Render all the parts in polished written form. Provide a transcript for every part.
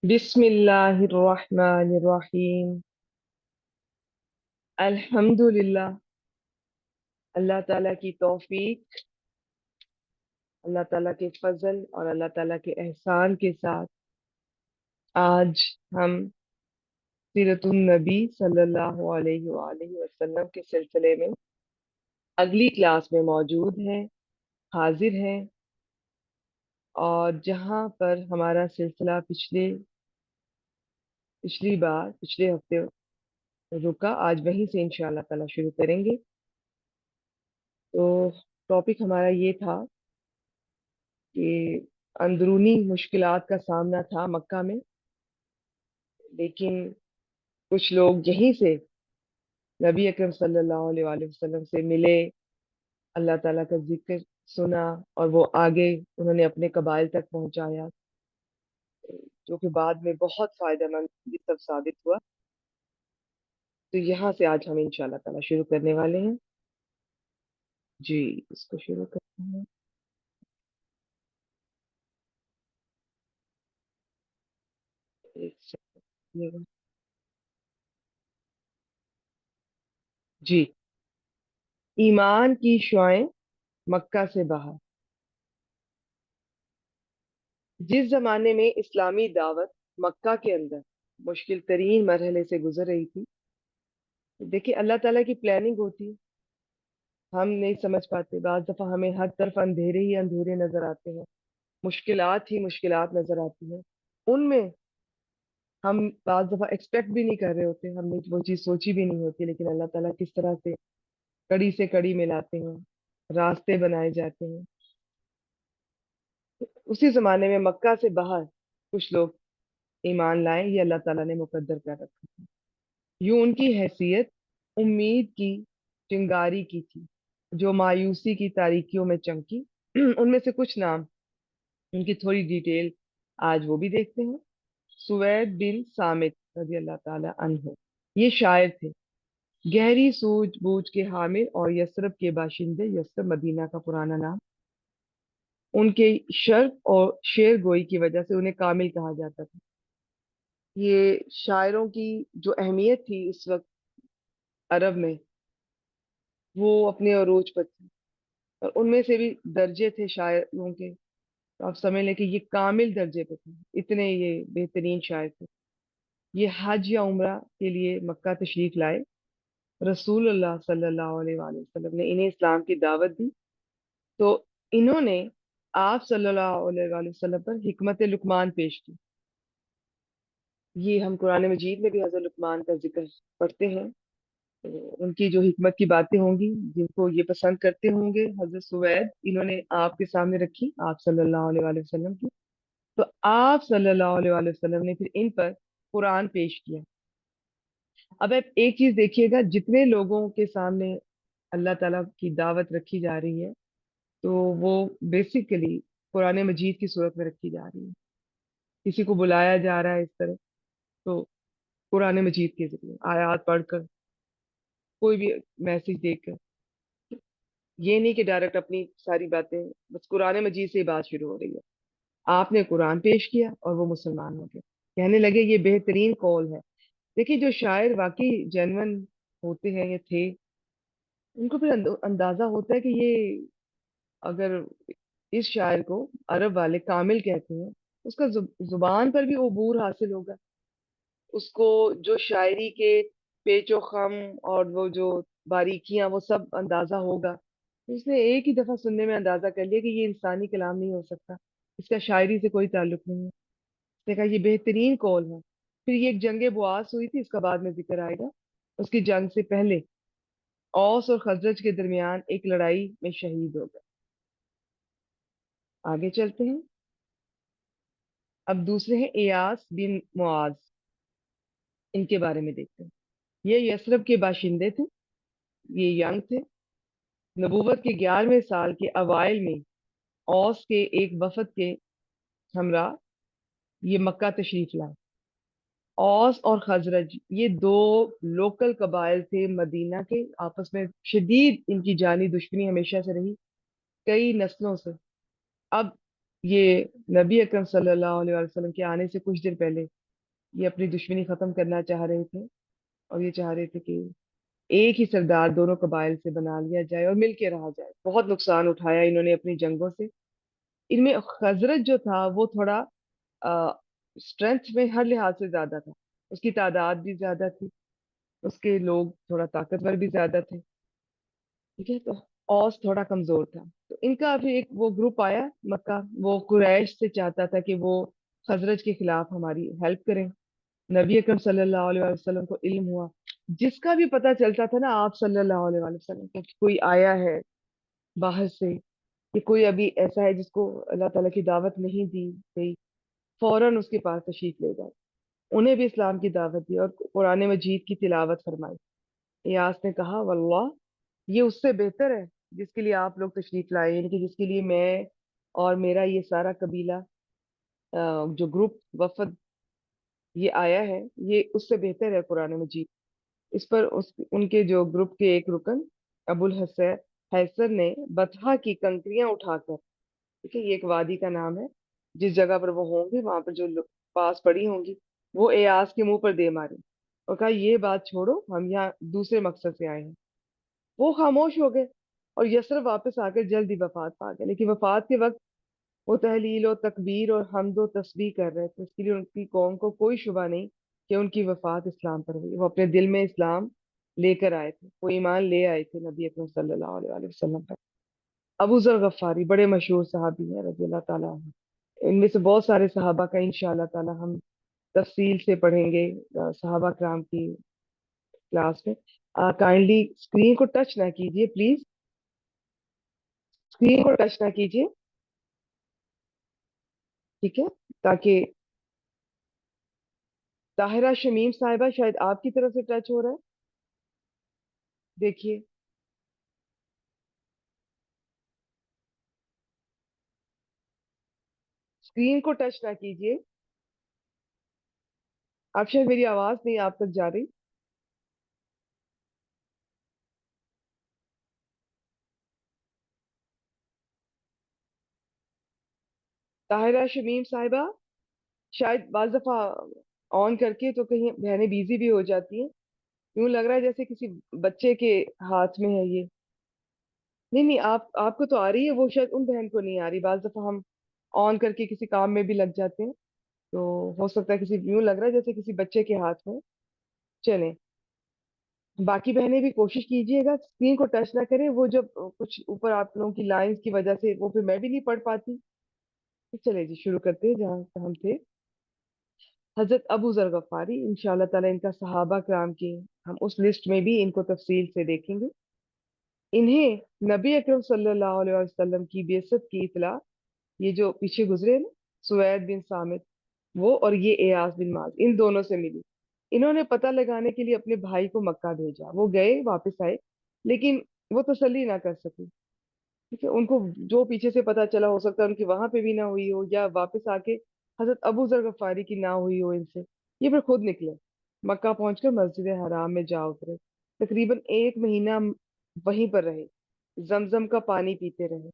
बिस्मिल्लाहिर्रहमानिर्रहीम। अल्हम्दुलिल्लाह। अल्लाह ताला की तौफीक, अल्लाह ताला के फजल और अल्लाह ताला के एहसान के साथ आज हम सीरतुन नबी सल्लल्लाहु अलैहि वसल्लम के सिलसिले में अगली क्लास में मौजूद हैं, हाजिर हैं। और जहाँ पर हमारा सिलसिला पिछली बार पिछले हफ्ते रुका, आज वहीं से इंशाअल्लाह ताला शुरू करेंगे। तो टॉपिक हमारा ये था कि अंदरूनी मुश्किलात का सामना था मक्का में, लेकिन कुछ लोग यहीं से नबी अकरम सल्लल्लाहु अलैहि वसल्लम से मिले, अल्लाह ताला का जिक्र सुना और वो आगे उन्होंने अपने कबाइल तक पहुंचाया, जो कि बाद में बहुत फायदेमंद ये सब साबित हुआ। तो यहाँ से आज हम इंशाअल्लाह ताला शुरू करने वाले हैं। जी, इसको शुरू करते हैं। एक सेकंड। जी, ईमान की शुआएं मक्का से बाहर। जिस जमाने में इस्लामी दावत मक्का के अंदर मुश्किल तरीन मरहले से गुजर रही थी, देखिए अल्लाह ताला की प्लानिंग होती है, हम नहीं समझ पाते। बाज दफा हमें हर तरफ अंधेरे ही अंधेरे नजर आते हैं, मुश्किलात ही मुश्किलात नजर आती हैं। उनमें हम बाज दफा एक्सपेक्ट भी नहीं कर रहे होते, हमने वो चीज़ सोची भी नहीं होती, लेकिन अल्लाह ताला किस तरह से कड़ी से कड़ी मिलाते हैं, रास्ते बनाए जाते हैं। उसी जमाने में मक्का से बाहर कुछ लोग ईमान लाए, ये अल्लाह ताला ने मुकद्दर कर रखा। यूं उनकी हैसियत उम्मीद की चिंगारी की थी, जो मायूसी की तारीकियों में चमकी। उनमें से कुछ नाम, उनकी थोड़ी डिटेल आज वो भी देखते हैं। सुवैद बिन सामित रजी अल्लाह ताला अन्हु, ये शायर थे, गहरी सूझबूझ के हामिल और यस्रब के बाशिंदे। यस्रब मदीना का पुराना नाम। उनके शर्फ और शेर गोई की वजह से उन्हें कामिल कहा जाता था। ये शायरों की जो अहमियत थी इस वक्त अरब में, वो अपने अरूज पर थी। और उनमें से भी दर्जे थे शायरों के, तो आप समझ लें कि ये कामिल दर्जे पे थे, इतने ये बेहतरीन शायर थे। ये हज या उम्रा के लिए मक्का तशरीफ लाए। रसूलुल्लाह सल्लल्लाहु अलैहि वसल्लम ने इन्हें इस्लाम की दावत दी, तो इन्होंने आप सल्लल्लाहु अलैहि वसल्लम पर हिकमत लुकमान पेश की। ये हम कुरान मजीद में भी हज़रत लुकमान का जिक्र पढ़ते हैं। तो उनकी जो हिकमत की बातें होंगी, जिनको ये पसंद करते होंगे, हजरत सुवैद इन्होंने आपके सामने रखी आप सल्लल्लाहु अलैहि वसल्लम की। तो आप सल्लल्लाहु अलैहि वसल्लम ने फिर इन पर कुरान पेश किया। अब आप एक चीज देखिएगा, जितने लोगों के सामने अल्लाह ताला की दावत रखी जा रही है, तो वो बेसिकली कुरान मजीद की सूरत में रखी जा रही है। किसी को बुलाया जा रहा है इस तरह, तो कुरान मजीद के जरिए आयात पढ़कर, कोई भी मैसेज देकर। ये नहीं कि डायरेक्ट अपनी सारी बातें, बस कुरान मजीद से ही बात शुरू हो रही है। आपने कुरान पेश किया और वो मुसलमान हो गए, कहने लगे ये बेहतरीन कौल है। देखिए, जो शायर वाकई जेन्युइन होते हैं या थे, उनको फिर अंदाजा होता है कि ये, अगर इस शायर को अरब वाले कामिल कहते हैं, उसका जुबान पर भी अबूर हासिल होगा, उसको जो शायरी के पेचो खम और वो जो बारीकियां, वो सब अंदाजा होगा। तो उसने एक ही दफा सुनने में अंदाजा कर लिया कि ये इंसानी कलाम नहीं हो सकता, इसका शायरी से कोई ताल्लुक नहीं है। उसने कहा ये बेहतरीन कौल है। फिर ये एक जंग बुआस हुई थी, इसका बाद में जिक्र आएगा। उसकी जंग से पहले औस और खजरज के दरमियान एक लड़ाई में शहीद हो गए। आगे चलते हैं। अब दूसरे हैं इयास बिन मुआज, इनके बारे में देखते हैं। ये यसरब के बाशिंदे थे, ये यंग थे। नबूवत के 11वें साल के अवाइल में औस के एक वफद के हमरा ये मक्का तशरीफ लाए। औस और खजरज ये दो लोकल कबाइल थे मदीना के, आपस में शदीद इनकी जानी दुश्मनी हमेशा से रही, कई नस्लों से। अब ये नबी अकरम सल्लल्लाहु अलैहि वसल्लम के आने से कुछ देर पहले ये अपनी दुश्मनी खत्म करना चाह रहे थे, और ये चाह रहे थे कि एक ही सरदार दोनों कबाइल से बना लिया जाए और मिल के रहा जाए। बहुत नुकसान उठाया इन्होंने अपनी जंगों से। इनमें खजरत जो था वो थोड़ा स्ट्रेंथ में हर लिहाज से ज्यादा था। उसकी तादाद भी ज्यादा थी, उसके लोग थोड़ा ताकतवर भी ज्यादा थे। ठीक है, तो औस थोड़ा कमजोर था। तो इनका अभी एक वो ग्रुप आया मक्का, वो कुरैश से चाहता था कि वो खजरज के खिलाफ हमारी हेल्प करें। नबी अकरम सल्लल्लाहु अलैहि वसल्लम को इल्म हुआ, जिसका भी पता चलता था ना आप सल्लल्लाहु अलैहि वसल्लम को, कि कोई आया है बाहर से, कि कोई अभी ऐसा है जिसको अल्लाह ताला की दावत नहीं दी गई, फौरन उसके पास तशरीफ ले जाए। उन्हें भी इस्लाम की दावत दी और कुरान मजीद की तिलावत फरमाई। यास ने कहा, वल्लाह ये उससे बेहतर है जिसके लिए आप लोग तशरीफ लाए, यानी कि जिसके लिए मैं और मेरा ये सारा कबीला, जो ग्रुप वफद ये आया है, ये उससे बेहतर है कुरान मजीद। इस पर उनके जो ग्रुप के एक रुकन अबुल हसन हैसर ने बतहा की कंकरियां उठाकर, ठीक है, ये एक वादी का नाम है, जिस जगह पर वो होंगे वहां पर जो पास पड़ी होंगी, वो एयास के मुंह पर दे मारी और कहा, ये बात छोड़ो, हम यहाँ दूसरे मकसद से आए हैं। वो खामोश हो गए और यसरफ वापस आकर जल्दी वफात पा गए। लेकिन वफात के वक्त वो तहलील और तकबीर और हम्द और तस्बीह कर रहे थे, इसके लिए उनकी कौम को कोई शुबा नहीं कि उनकी वफात इस्लाम पर हुई। वो अपने दिल में इस्लाम लेकर आए थे, वो ईमान ले आए थे नबी अकरम सल्लल्लाहु अलैहि वसल्लम पर। अबू जर गफ्फारी बड़े मशहूर सहाबी हैं रज़ी अल्लाह ताला अन्हु। इनमें से बहुत सारे सहाबा का इंशाअल्लाह ताला हम तफसील से पढ़ेंगे सहाबा कराम की क्लास में। काइंडली स्क्रीन को टच ना कीजिए प्लीज, स्क्रीन को टच ना कीजिए, ठीक है, ताकि ताहिरा शमीम साहिबा शायद आपकी तरफ से टच हो रहा है, देखिए। स्क्रीन को टच ना कीजिए, आप शायद मेरी आवाज नहीं आप तक जा रही। ताहिरा शमीम साहिबा, शायद बाज दफा ऑन करके तो कहीं बहनें बिजी भी हो जाती हैं। यूं लग रहा है जैसे किसी बच्चे के हाथ में है ये। नहीं नहीं, आपको तो आ रही है, वो शायद उन बहन को नहीं आ रही। बाज दफा हम ऑन करके किसी काम में भी लग जाते हैं, तो हो सकता है किसी, यूं लग रहा है जैसे किसी बच्चे के हाथ में। चलें, बाकी बहनें भी कोशिश कीजिएगा स्क्रीन को टच ना करें। वो जब कुछ ऊपर आप लोगों की लाइंस की वजह से वो फिर मैं भी नहीं पढ़ पाती। तो चले जी, शुरू करते हैं जहाँ से हम थे। हजरत अबू जर गफ्फारी, इंशाल्लाह ताला इनका सहाबा कराम की हम उस लिस्ट में भी इनको तफसील से देखेंगे। इन्हें नबी अकरम सल्लल्लाहु अलैहि वसल्लम की बेइज्जत की इतला, ये जो पीछे गुजरे ना, सुवैद बिन सामित, वो और ये एयास बिन माज, इन दोनों से मिली। इन्होंने पता लगाने के लिए अपने भाई को मक्का भेजा। वो गए, वापस आए, लेकिन वो तसल्ली ना कर सके। ठीक है, उनको जो पीछे से पता चला, हो सकता है उनकी वहां पे भी ना हुई हो, या वापस आके हजरत अबू जर गफ्फारी की ना हुई हो इनसे। ये फिर खुद निकले, मक्का पहुंचकर मस्जिद हराम में जा उतरे। तकरीबन एक महीना वहीं पर रहे, जमजम का पानी पीते रहे,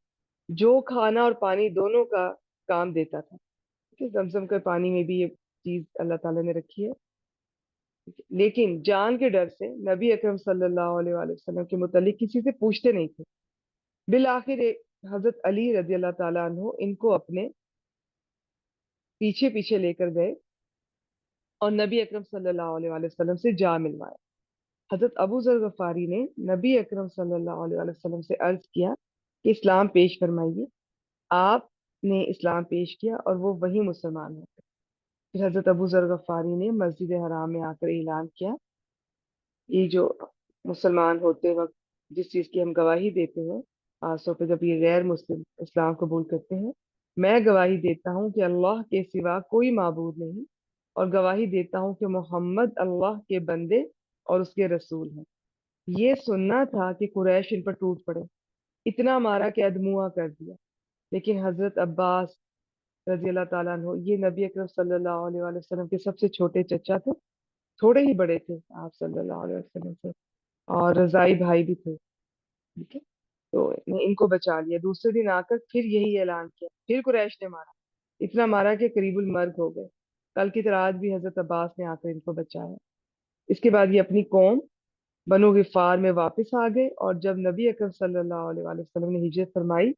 जो खाना और पानी दोनों का काम देता था। ठीक है, जमजम के पानी में भी ये चीज अल्लाह ताला ने रखी है। लेकिन जान के डर से नबी अकरम सल्लल्लाहु अलैहि वसल्लम के मुतालिक किसी से पूछते नहीं थे। बिल आखिर हजरत अली रजी अल्लाह ताला अन्हो इनको अपने पीछे पीछे लेकर गए और नबी अकरम सल्लल्लाहु अलैहि वसल्लम से जा मिलवाया। हजरत अबू जर गफारी ने नबी अकरम सल्लल्लाहु अलैहि वसल्लम से अर्ज किया कि इस्लाम पेश फरमाइए। आपने इस्लाम पेश किया और वो वही मुसलमान हो गए। फिर हजरत अबू जर गफारी ने मस्जिद हराम में आकर ऐलान किया, ये जो मुसलमान होते वक्त जिस चीज की हम गवाही देते हैं, खासतौर पर जब ये गैर मुस्लिम इस्लाम कबूल करते हैं, मैं गवाही देता हूँ कि अल्लाह के सिवा कोई माबूद नहीं, और गवाही देता हूँ कि मोहम्मद अल्लाह के बंदे और उसके रसूल हैं। ये सुनना था कि कुरैश इन पर टूट पड़े, इतना मारा कि अधमुआ कर दिया। लेकिन हजरत अब्बास रजी अल्लाह ताला अन्हो, ये नबी अकरम सल्लल्लाहु अलैहि वसल्लम के सबसे छोटे चचा थे, थोड़े ही बड़े थे आप सल्लल्लाहु अलैहि वसल्लम से, और रजाई भाई भी थे। ठीक है, तो ने इनको बचा लिया। दूसरे दिन आकर फिर यही ऐलान किया پھر قریش نے مارا، اتنا مارا کہ قریب المرگ ہو گئے۔ کل کی طرح آج بھی حضرت عباس نے آ کر ان کو بچایا۔ اس کے بعد یہ اپنی قوم بنو غفار میں واپس آ گئے، اور جب نبی اکرم صلی اللہ علیہ وآلہ وسلم نے ہجرت فرمائی،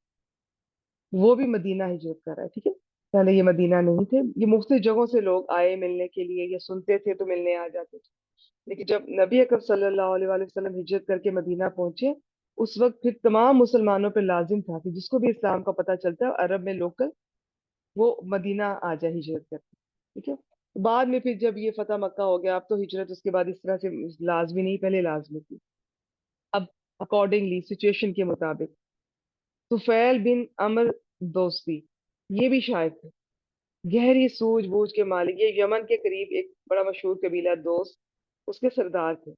وہ بھی مدینہ ہجرت کر رہا ہے، ٹھیک ہے؟ پہلے یہ مدینہ نہیں تھے، یہ مختلف جگہوں سے لوگ آئے ملنے کے لیے، یا سنتے تھے تو ملنے آ جاتے تھے۔ لیکن جب نبی اکرم صلی اللہ علیہ وآلہ وسلم ہجرت کر کے مدینہ پہنچے، اس وقت پھر تمام مسلمانوں پہ لازم تھا کہ جس کو بھی اسلام کا پتہ چلتا ہے عرب میں لوکل، وہ مدینہ آ جائے ہجرت کر کے، ٹھیک ہے؟ بعد میں پھر جب یہ فتح مکہ ہو گیا، اب تو ہجرت اس کے بعد اس طرح سے لازمی نہیں، پہلے لازمی تھی۔ اب اکارڈنگلی سچویشن کے مطابق طفیل بن عمر دوستی، یہ بھی شاعر تھے، گہری سوجھ بوجھ کے مالک، یہ یمن کے قریب ایک بڑا مشہور قبیلہ دوست، اس کے سردار تھے۔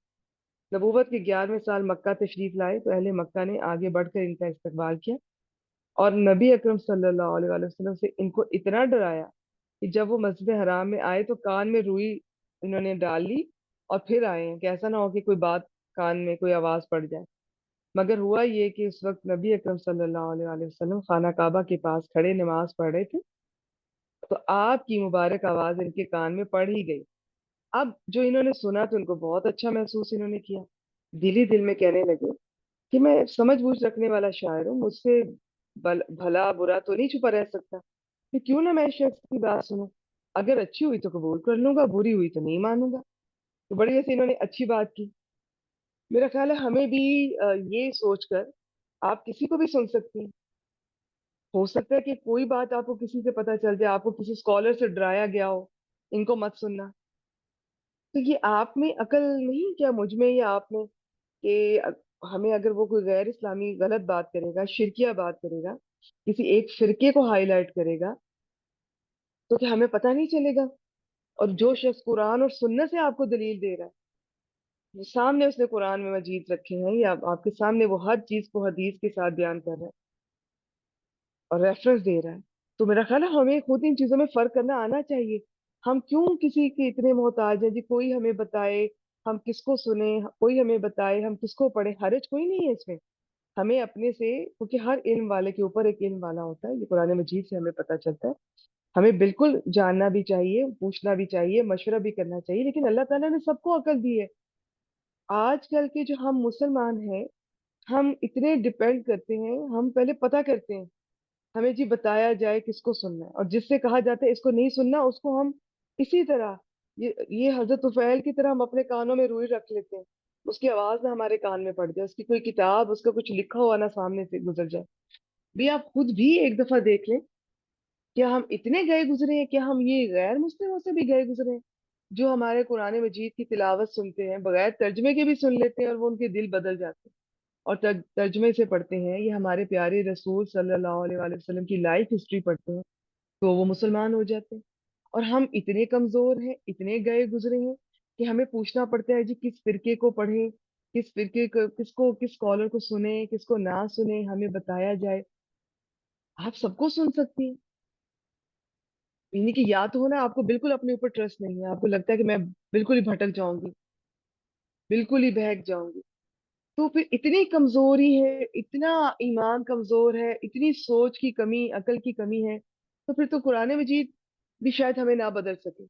نبوت کے 11ویں سال مکہ تشریف لائے تو اہل مکہ نے آگے بڑھ کر ان کا استقبال کیا، اور نبی اکرم صلی اللہ علیہ وآلہ وسلم سے ان کو اتنا ڈرایا کہ جب وہ مسجد حرام میں آئے تو کان میں روئی انہوں نے ڈال لی اور پھر آئے ہیں کہ ایسا نہ ہو کہ کوئی بات کان میں کوئی آواز پڑ جائے۔ مگر ہوا یہ کہ اس وقت نبی اکرم صلی اللہ علیہ وآلہ وسلم خانہ کعبہ کے پاس کھڑے نماز پڑھ رہے تھے، تو آپ کی مبارک آواز ان کے کان میں پڑ ہی گئی۔ اب جو انہوں نے سنا تو ان کو بہت اچھا محسوس انہوں نے کیا، دل ہی دل میں کہنے لگے کہ میں سمجھ بوجھ رکھنے والا شاعر ہوں، مجھ سے بھلا برا تو نہیں چھپا رہ سکتا، کہ کیوں نہ میں اس شخص کی بات سنوں، اگر اچھی ہوئی تو قبول کر لوں گا، بری ہوئی تو نہیں مانوں گا۔ تو بڑی ویسے انہوں نے اچھی بات کی۔ میرا خیال ہے ہمیں بھی یہ سوچ کر آپ کسی کو بھی سن سکتی ہیں، ہو سکتا ہے کہ کوئی بات آپ کو کسی سے پتہ چل جائے، آپ کو کسی اسکالر سے ڈرایا گیا ہو، ان کو مت سننا، تو یہ آپ میں عقل نہیں کیا مجھ میں یا آپ میں، کہ ہمیں اگر وہ کوئی غیر اسلامی غلط بات کرے گا، شرکیہ بات کرے گا، کسی ایک فرقے کو ہائی لائٹ کرے گا، تو کہ ہمیں پتہ نہیں چلے گا؟ اور جو شخص قرآن اور سنت سے آپ کو دلیل دے رہا ہے، وہ سامنے اس نے قرآن میں مجید رکھے ہیں، یا آپ کے سامنے وہ ہر چیز کو حدیث کے ساتھ بیان کر رہا ہے اور ریفرنس دے رہا ہے، تو میرا خیال ہے ہمیں خود ان چیزوں میں فرق کرنا آنا چاہیے۔ ہم کیوں کسی کے اتنے محتاج ہیں جی کوئی ہمیں بتائے ہم کس کو سنیں، کوئی ہمیں بتائے ہم کس کو پڑھیں، حرج کوئی نہیں ہے اس میں۔ ہمیں اپنے سے، کیونکہ ہر علم والے کے اوپر ایک علم والا ہوتا ہے، یہ قرآن مجید سے ہمیں پتہ چلتا ہے، ہمیں بالکل جاننا بھی چاہیے، پوچھنا بھی چاہیے، مشورہ بھی کرنا چاہیے، لیکن اللہ تعالیٰ نے سب کو عقل دی ہے۔ آج کل کے جو ہم مسلمان ہیں، ہم اتنے ڈپینڈ کرتے ہیں، ہم پہلے پتہ کرتے ہیں، ہمیں جی بتایا جائے کس کو سننا ہے، اور جس سے کہا جاتا ہے اس کو نہیں سننا، اس کو ہم اسی طرح، یہ حضرت طفیل کی طرح ہم اپنے کانوں میں روئی رکھ لیتے ہیں، اس کی آواز نہ ہمارے کان میں پڑ جائے، اس کی کوئی کتاب، اس کا کچھ لکھا ہوا نہ سامنے سے گزر جائے۔ بھی آپ خود بھی ایک دفعہ دیکھ لیں، کیا ہم اتنے گئے گزرے ہیں، کیا ہم یہ غیر مسلموں سے بھی گئے گزرے ہیں جو ہمارے قرآن مجید کی تلاوت سنتے ہیں، بغیر ترجمے کے بھی سن لیتے ہیں اور وہ ان کے دل بدل جاتے ہیں، اور ترجمے سے پڑھتے ہیں، یہ ہمارے پیارے رسول صلی اللہ علیہ وآلہ وسلم کی لائف ہسٹری پڑھتے ہیں، تو وہ مسلمان ہو جاتے ہیں۔ اور ہم اتنے کمزور ہیں، اتنے گئے گزرے ہیں کہ ہمیں پوچھنا پڑتا ہے جی کس فرقے کو پڑھیں، کس فرقے کو، کس اسکالر کو سنیں، کس کو نہ سنیں، ہمیں بتایا جائے۔ آپ سب کو سن سکتی ہیں، یعنی کہ یا تو ہونا آپ کو بالکل اپنے اوپر ٹرسٹ نہیں ہے، آپ کو لگتا ہے کہ میں بالکل ہی بھٹک جاؤں گی، بالکل ہی بہک جاؤں گی، تو پھر اتنی کمزوری ہے، اتنا ایمان کمزور ہے، اتنی سوچ کی کمی، عقل کی کمی ہے، تو پھر تو قرآن مجید بھی شاید ہمیں نہ بدل سکے،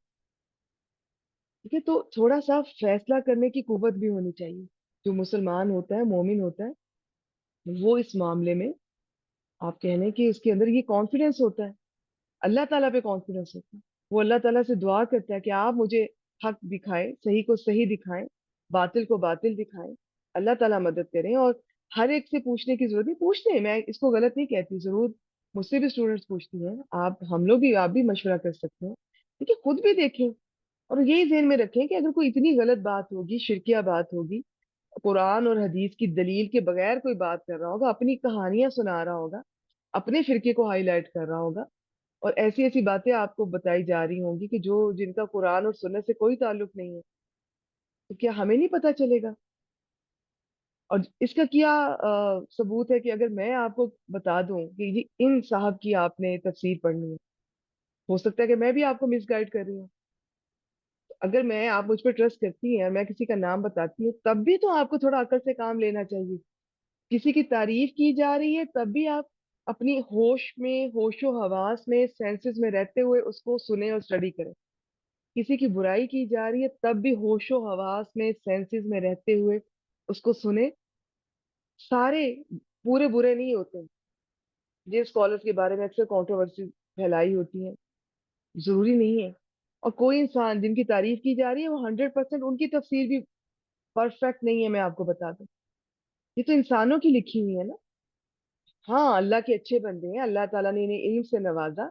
ٹھیک ہے؟ تو تھوڑا سا فیصلہ کرنے کی قوت بھی ہونی چاہیے، جو مسلمان ہوتا ہے، مومن ہوتا ہے، وہ اس معاملے میں، آپ کہنے کہ اس کے اندر یہ کانفیڈینس ہوتا ہے، اللہ تعالیٰ پہ کانفیڈنس ہوتا ہے، وہ اللہ تعالیٰ سے دعا کرتا ہے کہ آپ مجھے حق دکھائیں، صحیح کو صحیح دکھائیں، باطل کو باطل دکھائیں، اللہ تعالیٰ مدد کریں، اور ہر ایک سے پوچھنے کی ضرورت ہے، پوچھتے ہیں، میں اس کو غلط نہیں کہتی، ضرور مجھ سے بھی اسٹوڈنٹس پوچھتی ہیں، آپ، ہم لوگ بھی، آپ بھی مشورہ کر سکتے ہیں، لیکن خود بھی دیکھیں، اور یہی ذہن میں رکھیں کہ اگر کوئی اتنی غلط بات ہوگی، شرکیہ بات ہوگی، قرآن اور حدیث کی دلیل کے بغیر کوئی بات کر رہا ہوگا، اپنی کہانیاں سنا رہا ہوگا، اپنے فرقے کو ہائی لائٹ کر رہا ہوگا، اور ایسی ایسی باتیں آپ کو بتائی جا رہی ہوں گی کہ جو جن کا قرآن اور سنت سے کوئی تعلق نہیں ہے، تو کیا ہمیں نہیں پتا چلے گا؟ اور اس کا کیا ثبوت ہے کہ اگر میں آپ کو بتا دوں کہ یہ ان صاحب کی آپ نے تفسیر پڑھنی ہے، ہو سکتا ہے کہ میں بھی آپ کو مس گائڈ کر رہی ہوں، اگر میں، آپ مجھ پہ ٹرسٹ کرتی ہیں، میں کسی کا نام بتاتی ہوں، تب بھی تو آپ کو تھوڑا عقل سے کام لینا چاہیے، کسی کی تعریف کی جا رہی ہے تب بھی آپ اپنی ہوش و حواس میں سینسز میں رہتے ہوئے اس کو سنیں اور اسٹڈی کریں. کسی کی برائی کی جا رہی ہے تب بھی ہوش و حواس میں سینسز میں رہتے ہوئے اس کو سنیں. سارے پورے برے نہیں ہوتے. جن اسکالرس کے بارے میں اکثر کنٹروورسی پھیلائی ہوتی ہے، ضروری نہیں ہے. اور کوئی انسان جن کی تعریف کی جا رہی ہے وہ 100% ان کی تفسیر بھی پرفیکٹ نہیں ہے. میں آپ کو بتا دوں، یہ تو انسانوں کی لکھی ہوئی ہے نا. ہاں اللہ کے اچھے بندے ہیں، اللہ تعالیٰ نے انہیں علم سے نوازا،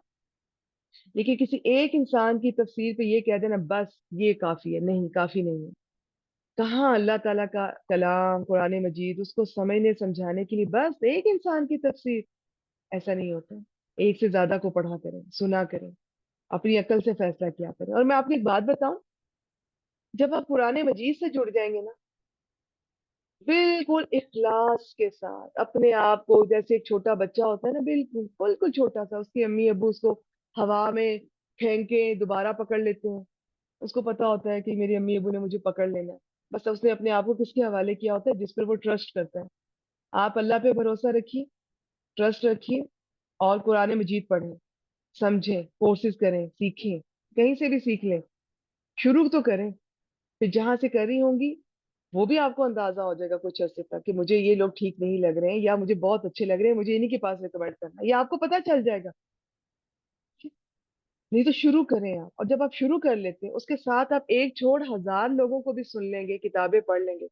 لیکن کسی ایک انسان کی تفسیر پہ یہ کہہ دینا بس یہ کافی ہے، نہیں، کافی نہیں ہے. کہاں اللہ تعالیٰ کا کلام قرآن مجید اس کو سمجھنے سمجھانے کے لیے بس ایک انسان کی تفسیر، ایسا نہیں ہوتا. ایک سے زیادہ کو پڑھا کریں، سنا کریں، اپنی عقل سے فیصلہ کیا کریں. اور میں آپ کو ایک بات بتاؤں، جب آپ قرآن مجید سے جڑ جائیں گے نا، بالکل اخلاص کے ساتھ اپنے آپ کو، جیسے ایک چھوٹا بچہ ہوتا ہے نا، بالکل بالکل چھوٹا سا، اس کی امی ابو اس کو ہوا میں پھینک کے دوبارہ پکڑ لیتے ہیں. اس کو پتا ہوتا ہے کہ میری امی ابو نے مجھے پکڑ لینا ہے. بس اس نے اپنے آپ کو کس کے حوالے کیا ہوتا ہے؟ جس پر وہ ٹرسٹ کرتا ہے. آپ اللہ پہ بھروسہ رکھیے، ٹرسٹ رکھیے، اور قرآن مجید پڑھیں، سمجھیں، کورسز کریں، سیکھیں، کہیں سے بھی سیکھ لیں، شروع تو کریں. پھر جہاں سے کر رہی ہوں گی وہ بھی آپ کو اندازہ ہو جائے گا کچھ عرصے تک کہ مجھے یہ لوگ ٹھیک نہیں لگ رہے ہیں یا مجھے بہت اچھے لگ رہے ہیں، مجھے انہیں کے پاس ریکمینڈ کرنا ہے، یہ آپ کو پتا چل جائے گا. نہیں تو شروع کریں آپ. اور جب آپ شروع کر لیتے ہیں اس کے ساتھ آپ ایک چھوڑ 1000 لوگوں کو بھی سن لیں گے، کتابیں پڑھ لیں گے.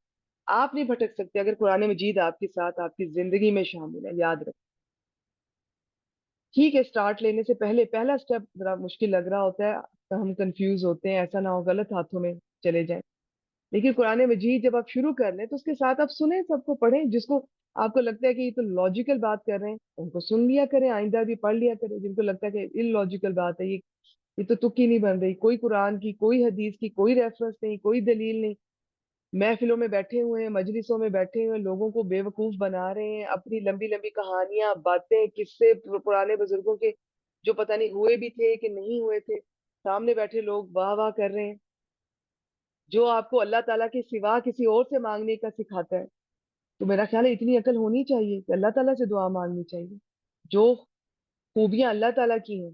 آپ نہیں بھٹک سکتے اگر قرآن مجید آپ کے ساتھ آپ کی زندگی میں شامل ہے. یاد رکھیں. ٹھیک ہے، اسٹارٹ لینے سے پہلے پہلا اسٹیپ ذرا مشکل لگ رہا ہوتا ہے، ہم کنفیوز ہوتے ہیں، ایسا نہ ہو غلط ہاتھوں میں چلے جائیں. لیکن قرآن مجید جب آپ شروع کر لیں تو اس کے ساتھ آپ سنیں، سب کو پڑھیں. جس کو آپ کو لگتا ہے کہ یہ تو لاجیکل بات کر رہے ہیں ان کو سن لیا کریں، آئندہ بھی پڑھ لیا کریں. جن کو لگتا ہے کہ ان لاجیکل بات ہے، یہ تو تکی نہیں بن رہی، کوئی قرآن کی، کوئی حدیث کی کوئی ریفرنس نہیں، کوئی دلیل نہیں، محفلوں میں بیٹھے ہوئے ہیں، مجلسوں میں بیٹھے ہوئے ہیں، لوگوں کو بے وقوف بنا رہے ہیں، اپنی لمبی لمبی کہانیاں، باتیں، قصے پرانے بزرگوں کے جو پتہ نہیں ہوئے بھی تھے کہ نہیں ہوئے تھے، سامنے بیٹھے لوگ واہ واہ کر رہے ہیں، جو آپ کو اللہ تعالیٰ کے سوا کسی اور سے مانگنے کا سکھاتا ہے. تو میرا خیال ہے اتنی عقل ہونی چاہیے کہ اللہ تعالیٰ سے دعا مانگنی چاہیے. جو خوبیاں اللہ تعالیٰ کی ہیں،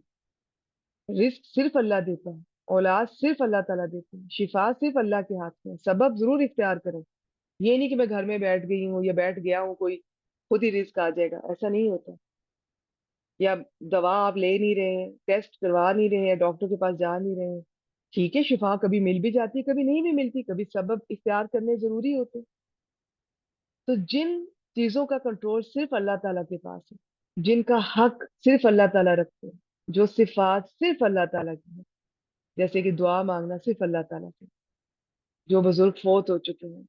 رزق صرف اللہ دیتا ہے، اولاد صرف اللہ تعالیٰ دیتے ہیں، شفا صرف اللہ کے ہاتھ میں ہے. سبب ضرور اختیار کریں. یہ نہیں کہ میں گھر میں بیٹھ گئی ہوں یا بیٹھ گیا ہوں کوئی خود ہی رزق آ جائے گا، ایسا نہیں ہوتا. یا دوا آپ لے نہیں رہے ہیں، ٹیسٹ کروا نہیں رہے ہیں، ڈاکٹر کے پاس جا نہیں رہے ہیں، ٹھیک ہے شفا کبھی مل بھی جاتی ہے، کبھی نہیں بھی ملتی، کبھی سبب اختیار کرنے ضروری ہوتے. تو جن چیزوں کا کنٹرول صرف اللہ تعالیٰ کے پاس ہے، جن کا حق صرف اللہ تعالیٰ رکھتے ہیں، جو صفات صرف اللہ تعالیٰ کی ہیں، جیسے کہ دعا مانگنا صرف اللہ تعالیٰ سے. جو بزرگ فوت ہو چکے ہیں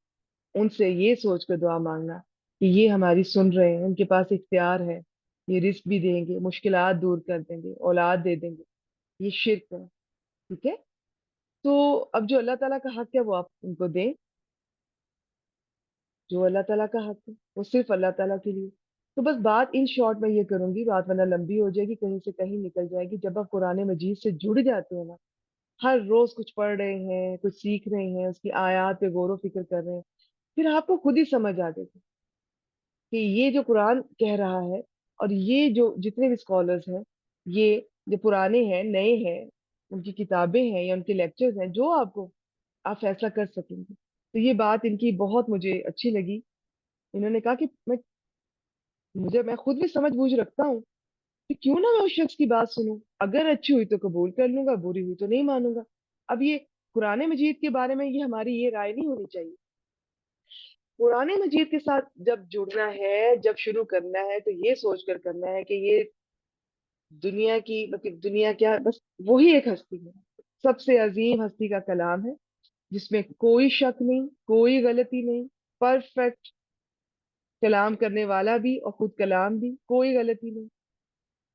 ان سے یہ سوچ کر دعا مانگنا کہ یہ ہماری سن رہے ہیں، ان کے پاس اختیار ہے، یہ رزق بھی دیں گے، مشکلات دور کر دیں گے، اولاد دے دیں گے، یہ شرک ہے. ٹھیک ہے. تو اب جو اللہ تعالیٰ کا حق ہے وہ آپ ان کو دیں. جو اللہ تعالیٰ کا حق ہے وہ صرف اللہ تعالیٰ کے لیے. تو بس بات ان شارٹ میں یہ کروں گی، بات ورنہ لمبی ہو جائے گی، کہیں سے کہیں نکل جائے گی. جب آپ قرآن مجید سے جڑ جاتے ہیں نا، ہر روز کچھ پڑھ رہے ہیں، کچھ سیکھ رہے ہیں، اس کی آیات پہ غور و فکر کر رہے ہیں، پھر آپ کو خود ہی سمجھ آ جائے گی کہ یہ جو قرآن کہہ رہا ہے، اور یہ جو جتنے بھی اسکالرس ہیں، یہ جو پرانے ہیں، نئے ہیں، ان کی کتابیں ہیں یا ان کے لیکچرز ہیں، جو آپ کو آپ فیصلہ کر سکیں گے. تو یہ بات ان کی بہت مجھے اچھی لگی. انہوں نے کہا کہ میں خود بھی سمجھ بوجھ رکھتا ہوں کہ کیوں نہ میں اس شخص کی بات سنوں، اگر اچھی ہوئی تو قبول کر لوں گا، بری ہوئی تو نہیں مانوں گا. اب یہ قرآن مجید کے بارے میں یہ ہماری یہ رائے نہیں ہونی چاہیے. قرآن مجید کے ساتھ جب جڑنا ہے، جب شروع کرنا ہے تو یہ سوچ کر کرنا ہے کہ یہ دنیا کی مطلب دنیا کیا، بس وہی ایک ہستی ہے، سب سے عظیم ہستی کا کلام ہے، جس میں کوئی شک نہیں، کوئی غلطی نہیں، پرفیکٹ کلام کرنے والا بھی اور خود کلام بھی، کوئی غلطی نہیں.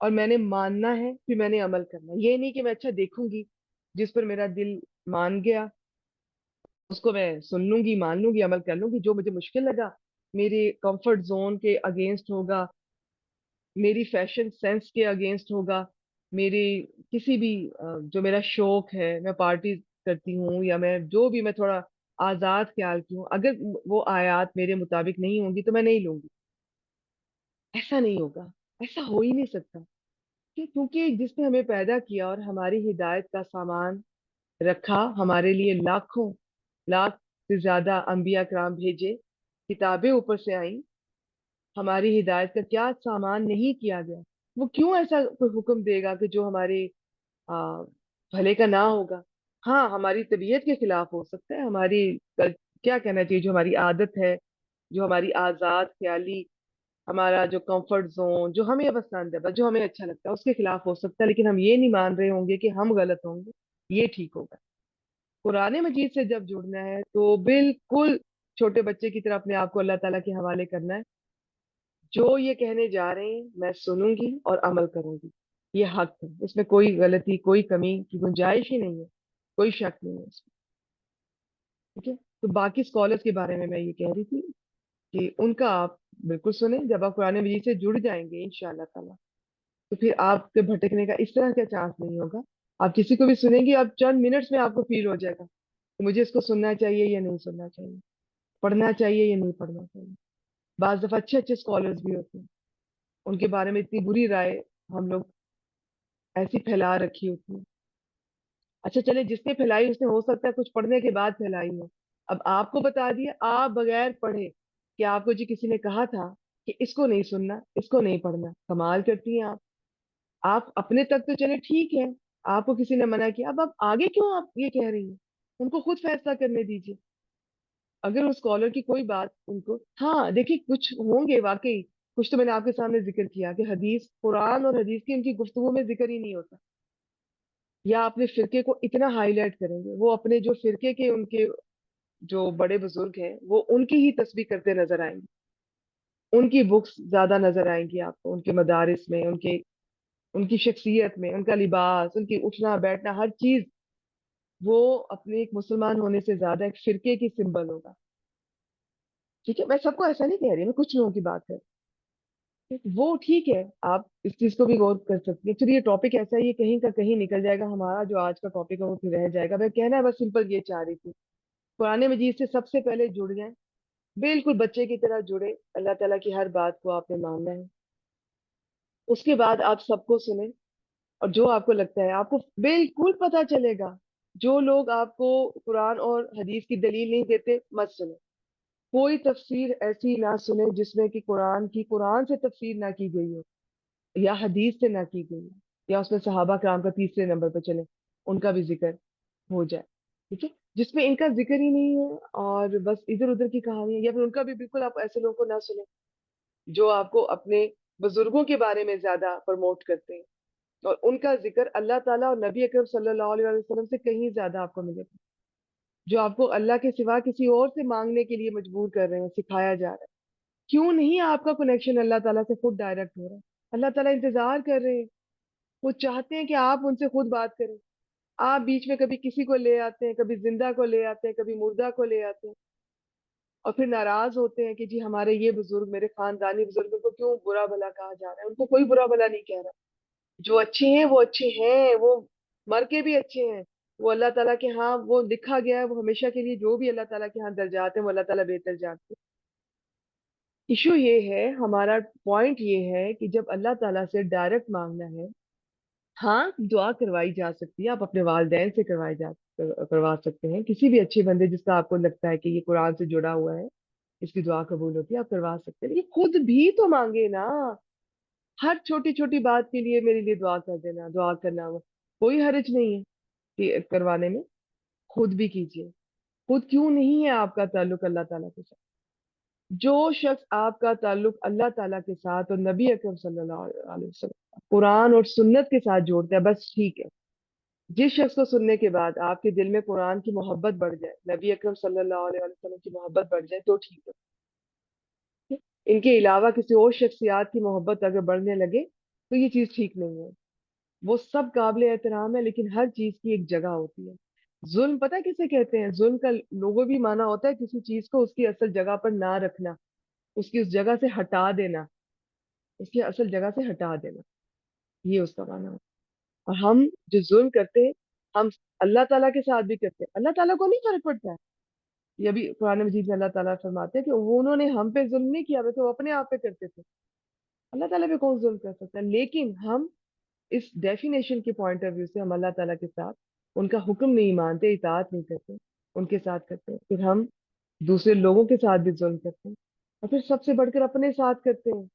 اور میں نے ماننا ہے پھر میں نے عمل کرنا ہے. یہ نہیں کہ میں اچھا دیکھوں گی، جس پر میرا دل مان گیا اس کو میں سن لوں گی، مان لوں گی، عمل کر لوں گی. جو مجھے مشکل لگا، میرے کمفرٹ زون کے اگینسٹ ہوگا، میری فیشن سینس کے اگینسٹ ہوگا، میری کسی بھی جو میرا شوق ہے، میں پارٹی کرتی ہوں یا میں جو بھی، میں تھوڑا آزاد خیال کی ہوں، اگر وہ آیات میرے مطابق نہیں ہوں گی تو میں نہیں لوں گی. ایسا نہیں ہوگا. ऐसा हो ही नहीं सकता। क्योंकि जिसने हमें पैदा किया और हमारी हिदायत का सामान रखा, हमारे लिए लाखों लाख से ज्यादा अंबिया कराम भेजे, किताबें ऊपर से आई, हमारी हिदायत का क्या सामान नहीं किया गया। वो क्यों ऐसा कोई हुक्म देगा कि जो हमारे आ, भले का ना होगा। हाँ, हमारी तबीयत के खिलाफ हो सकता है, हमारी क्या कहना चाहिए, जो हमारी आदत है, जो हमारी आजाद ख्याली, हमारा जो कंफर्ट जोन, जो हमें पसंद है, बस जो हमें अच्छा लगता है, उसके खिलाफ हो सकता है, लेकिन हम ये नहीं मान रहे होंगे कि हम गलत होंगे, ये ठीक होगा। कुरान मजीद से जब जुड़ना है तो बिल्कुल छोटे बच्चे की तरह अपने आप को अल्लाह ताला के हवाले करना है। जो ये कहने जा रहे हैं मैं सुनूंगी और अमल करूंगी, ये हक है, इसमें कोई गलती कोई कमी की गुंजाइश ही नहीं है, कोई शक नहीं है इसमें। ठीक है। तो बाकी स्कॉलर्स के बारे में मैं ये कह रही थी कि उनका आप बिल्कुल सुने, जब आप कुरान मजीद से जुड़ जाएंगे इंशाअल्लाह ताला, तो फिर आपके भटकने का इस तरह का चांस नहीं होगा। आप किसी को भी सुनेंगे, आप चंद मिनट्स में आपको फील हो जाएगा कि मुझे इसको सुनना चाहिए या नहीं सुनना चाहिए, पढ़ना चाहिए या नहीं पढ़ना चाहिए। बाज दफा अच्छे अच्छे स्कॉलर्स भी होते हैं, उनके बारे में इतनी बुरी राय हम लोग ऐसी फैला रखी होती है। अच्छा चले, जिसने फैलाई उसने हो सकता है कुछ पढ़ने के बाद फैलाई हो। अब आपको बता दिया आप बगैर पढ़े कि आपको जी किसी ने कहा था कि इसको नहीं सुनना, इसको नहीं पढ़ना। कमाल करती हैं आप अपने तक तो चले ठीक है, आपको किसी ने मना किया, अब आप आगे क्यों आप ये कह रही हैं? उनको खुद फैसला करने दीजिए। अगर उस स्कॉलर की कोई बात उनको, हाँ देखिए कुछ होंगे वाकई, कुछ तो मैंने आपके सामने जिक्र किया कि हदीस, कुरान और हदीस की उनकी गुफ्तगू में जिक्र ही नहीं होता, या अपने फिरके को इतना हाईलाइट करेंगे, वो अपने जो फिरके के उनके जो बड़े बुजुर्ग हैं वो उनकी ही तस्बीह करते नजर आएंगे, उनकी बुक्स ज्यादा नजर आएंगी आपको, उनके मदारिस में, उनके उनकी शख्सियत में, उनका लिबास, उनकी उठना बैठना हर चीज, वो अपने एक मुसलमान होने से ज्यादा एक फिरके की सिंबल होगा। ठीक है, मैं सबको ऐसा नहीं कह रही, मैं कुछ लोगों की बात है, वो ठीक है, आप इस चीज को भी गौर कर सकती है। चलिए ये टॉपिक ऐसा ही है, कहीं का कहीं निकल जाएगा, हमारा जो आज का टॉपिक है वो फिर रह जाएगा। मैं कहना है बस सिंपल ये चाह रही थी, कुरान मजीद से सबसे पहले जुड़ जाए, बिल्कुल बच्चे की तरह जुड़े, अल्लाह ताला की हर बात को आपने मानना है। उसके बाद आप सबको सुने, और जो आपको लगता है आपको बिल्कुल पता चलेगा, जो लोग आपको कुरान और हदीस की दलील नहीं देते मत सुने। कोई तफसीर ऐसी ना सुने जिसमें कि कुरान की, कुरान से तफसीर ना की गई हो, या हदीस से ना की गई हो, या उसमें सहाबा कराम का तीसरे नंबर पर चले, उनका भी जिक्र हो जाए। ठीक है, जिसमें इनका जिक्र ही नहीं है और बस इधर उधर की कहानी है, या फिर उनका भी बिल्कुल आप ऐसे लोगों को ना सुने जो आपको अपने बुजुर्गों के बारे में ज्यादा प्रमोट करते हैं, और उनका जिक्र अल्लाह ताला और नबी अकरम सल्लल्लाहु अलैहि वसल्लम से कहीं ज्यादा आपको मिलेगा। जो आपको अल्लाह के सिवा किसी और से मांगने के लिए मजबूर कर रहे हैं, सिखाया जा रहा है। क्यों नहीं आपका कनेक्शन अल्लाह ताला से खुद डायरेक्ट हो रहा है? अल्लाह ताला इंतजार कर रहे हैं, वो चाहते हैं कि आप उनसे खुद बात करें। आप बीच में कभी किसी को ले आते हैं, कभी जिंदा को ले आते हैं, कभी मुर्दा को ले आते हैं, और फिर नाराज होते हैं कि जी हमारे ये बुजुर्ग, मेरे खानदानी बुजुर्गों को क्यों बुरा भला कहा जा रहा है। उनको कोई बुरा भला नहीं कह रहा, जो अच्छे हैं वो अच्छे हैं, वो मर के भी अच्छे हैं। वो अल्लाह ताला के यहाँ वो लिखा गया है, वो हमेशा के लिए जो भी अल्लाह ताला के यहाँ दर्जात हैं वो अल्लाह ताला बेहतर जानते हैं। इशू ये है, हमारा पॉइंट ये है कि जब अल्लाह ताला से डायरेक्ट मांगना है, हाँ दुआ करवाई जा सकती है, आप अपने वालिदैन से करवा सकते हैं, किसी भी अच्छे बंदे जिसका आपको लगता है कि ये कुरान से जुड़ा हुआ है, इसकी दुआ कबूल होती है, आप करवा सकते हैं। लेकिन खुद भी तो मांगे ना, हर छोटी छोटी बात के लिए मेरे लिए दुआ कर देना, दुआ करना कोई हर्ज नहीं है कि करवाने में। खुद भी कीजिए। खुद क्यों नहीं है आपका ताल्लुक अल्लाह ताला के साथ? जो शख्स आपका ताल्लुक अल्लाह ताला के साथ और नबी अकरम सल्लल्लाहु अलैहि वसल्लम कुरान और सुन्नत के साथ जोड़ता है, बस ठीक है। जिस शख्स को सुनने के बाद आपके दिल में कुरान की मोहब्बत बढ़ जाए, नबी अकरम सल्लल्लाहु अलैहि वसल्लम की मोहब्बत बढ़ जाए, तो ठीक है। इनके अलावा किसी और शख्सियात की मोहब्बत अगर बढ़ने लगे तो ये चीज ठीक नहीं है। वो सब काबिल एहतराम है, लेकिन हर चीज की एक जगह होती है। जुल्म पता है किसे कहते हैं? जुल्म का लोगों भी माना होता है किसी चीज को उसकी असल जगह पर ना रखना, उसकी उस जगह से हटा देना, उसकी असल जगह से हटा देना, ये उसका माना होता है। और हम जो जुल्म करते हैं, हम अल्लाह ताला के साथ भी करते हैं, अल्लाह ताला को नहीं फर्क पड़ता है। ये भी कुरान मजीद में अल्लाह ताला फरमाते हैं कि वो उन्होंने हम पे जुल्म नहीं किया, वैसे वो अपने आप पे करते थे। अल्लाह ताला पे कौन जुल्म कर सकता है? लेकिन हम इस डेफिनेशन के पॉइंट ऑफ व्यू से हम अल्लाह ताला के साथ उनका हुक्म नहीं मानते, इताअत नहीं करते, उनके साथ करते हैं, फिर हम दूसरे लोगों के साथ भी जुल्म करते हैं, और फिर सबसे बढ़कर अपने साथ करते हैं।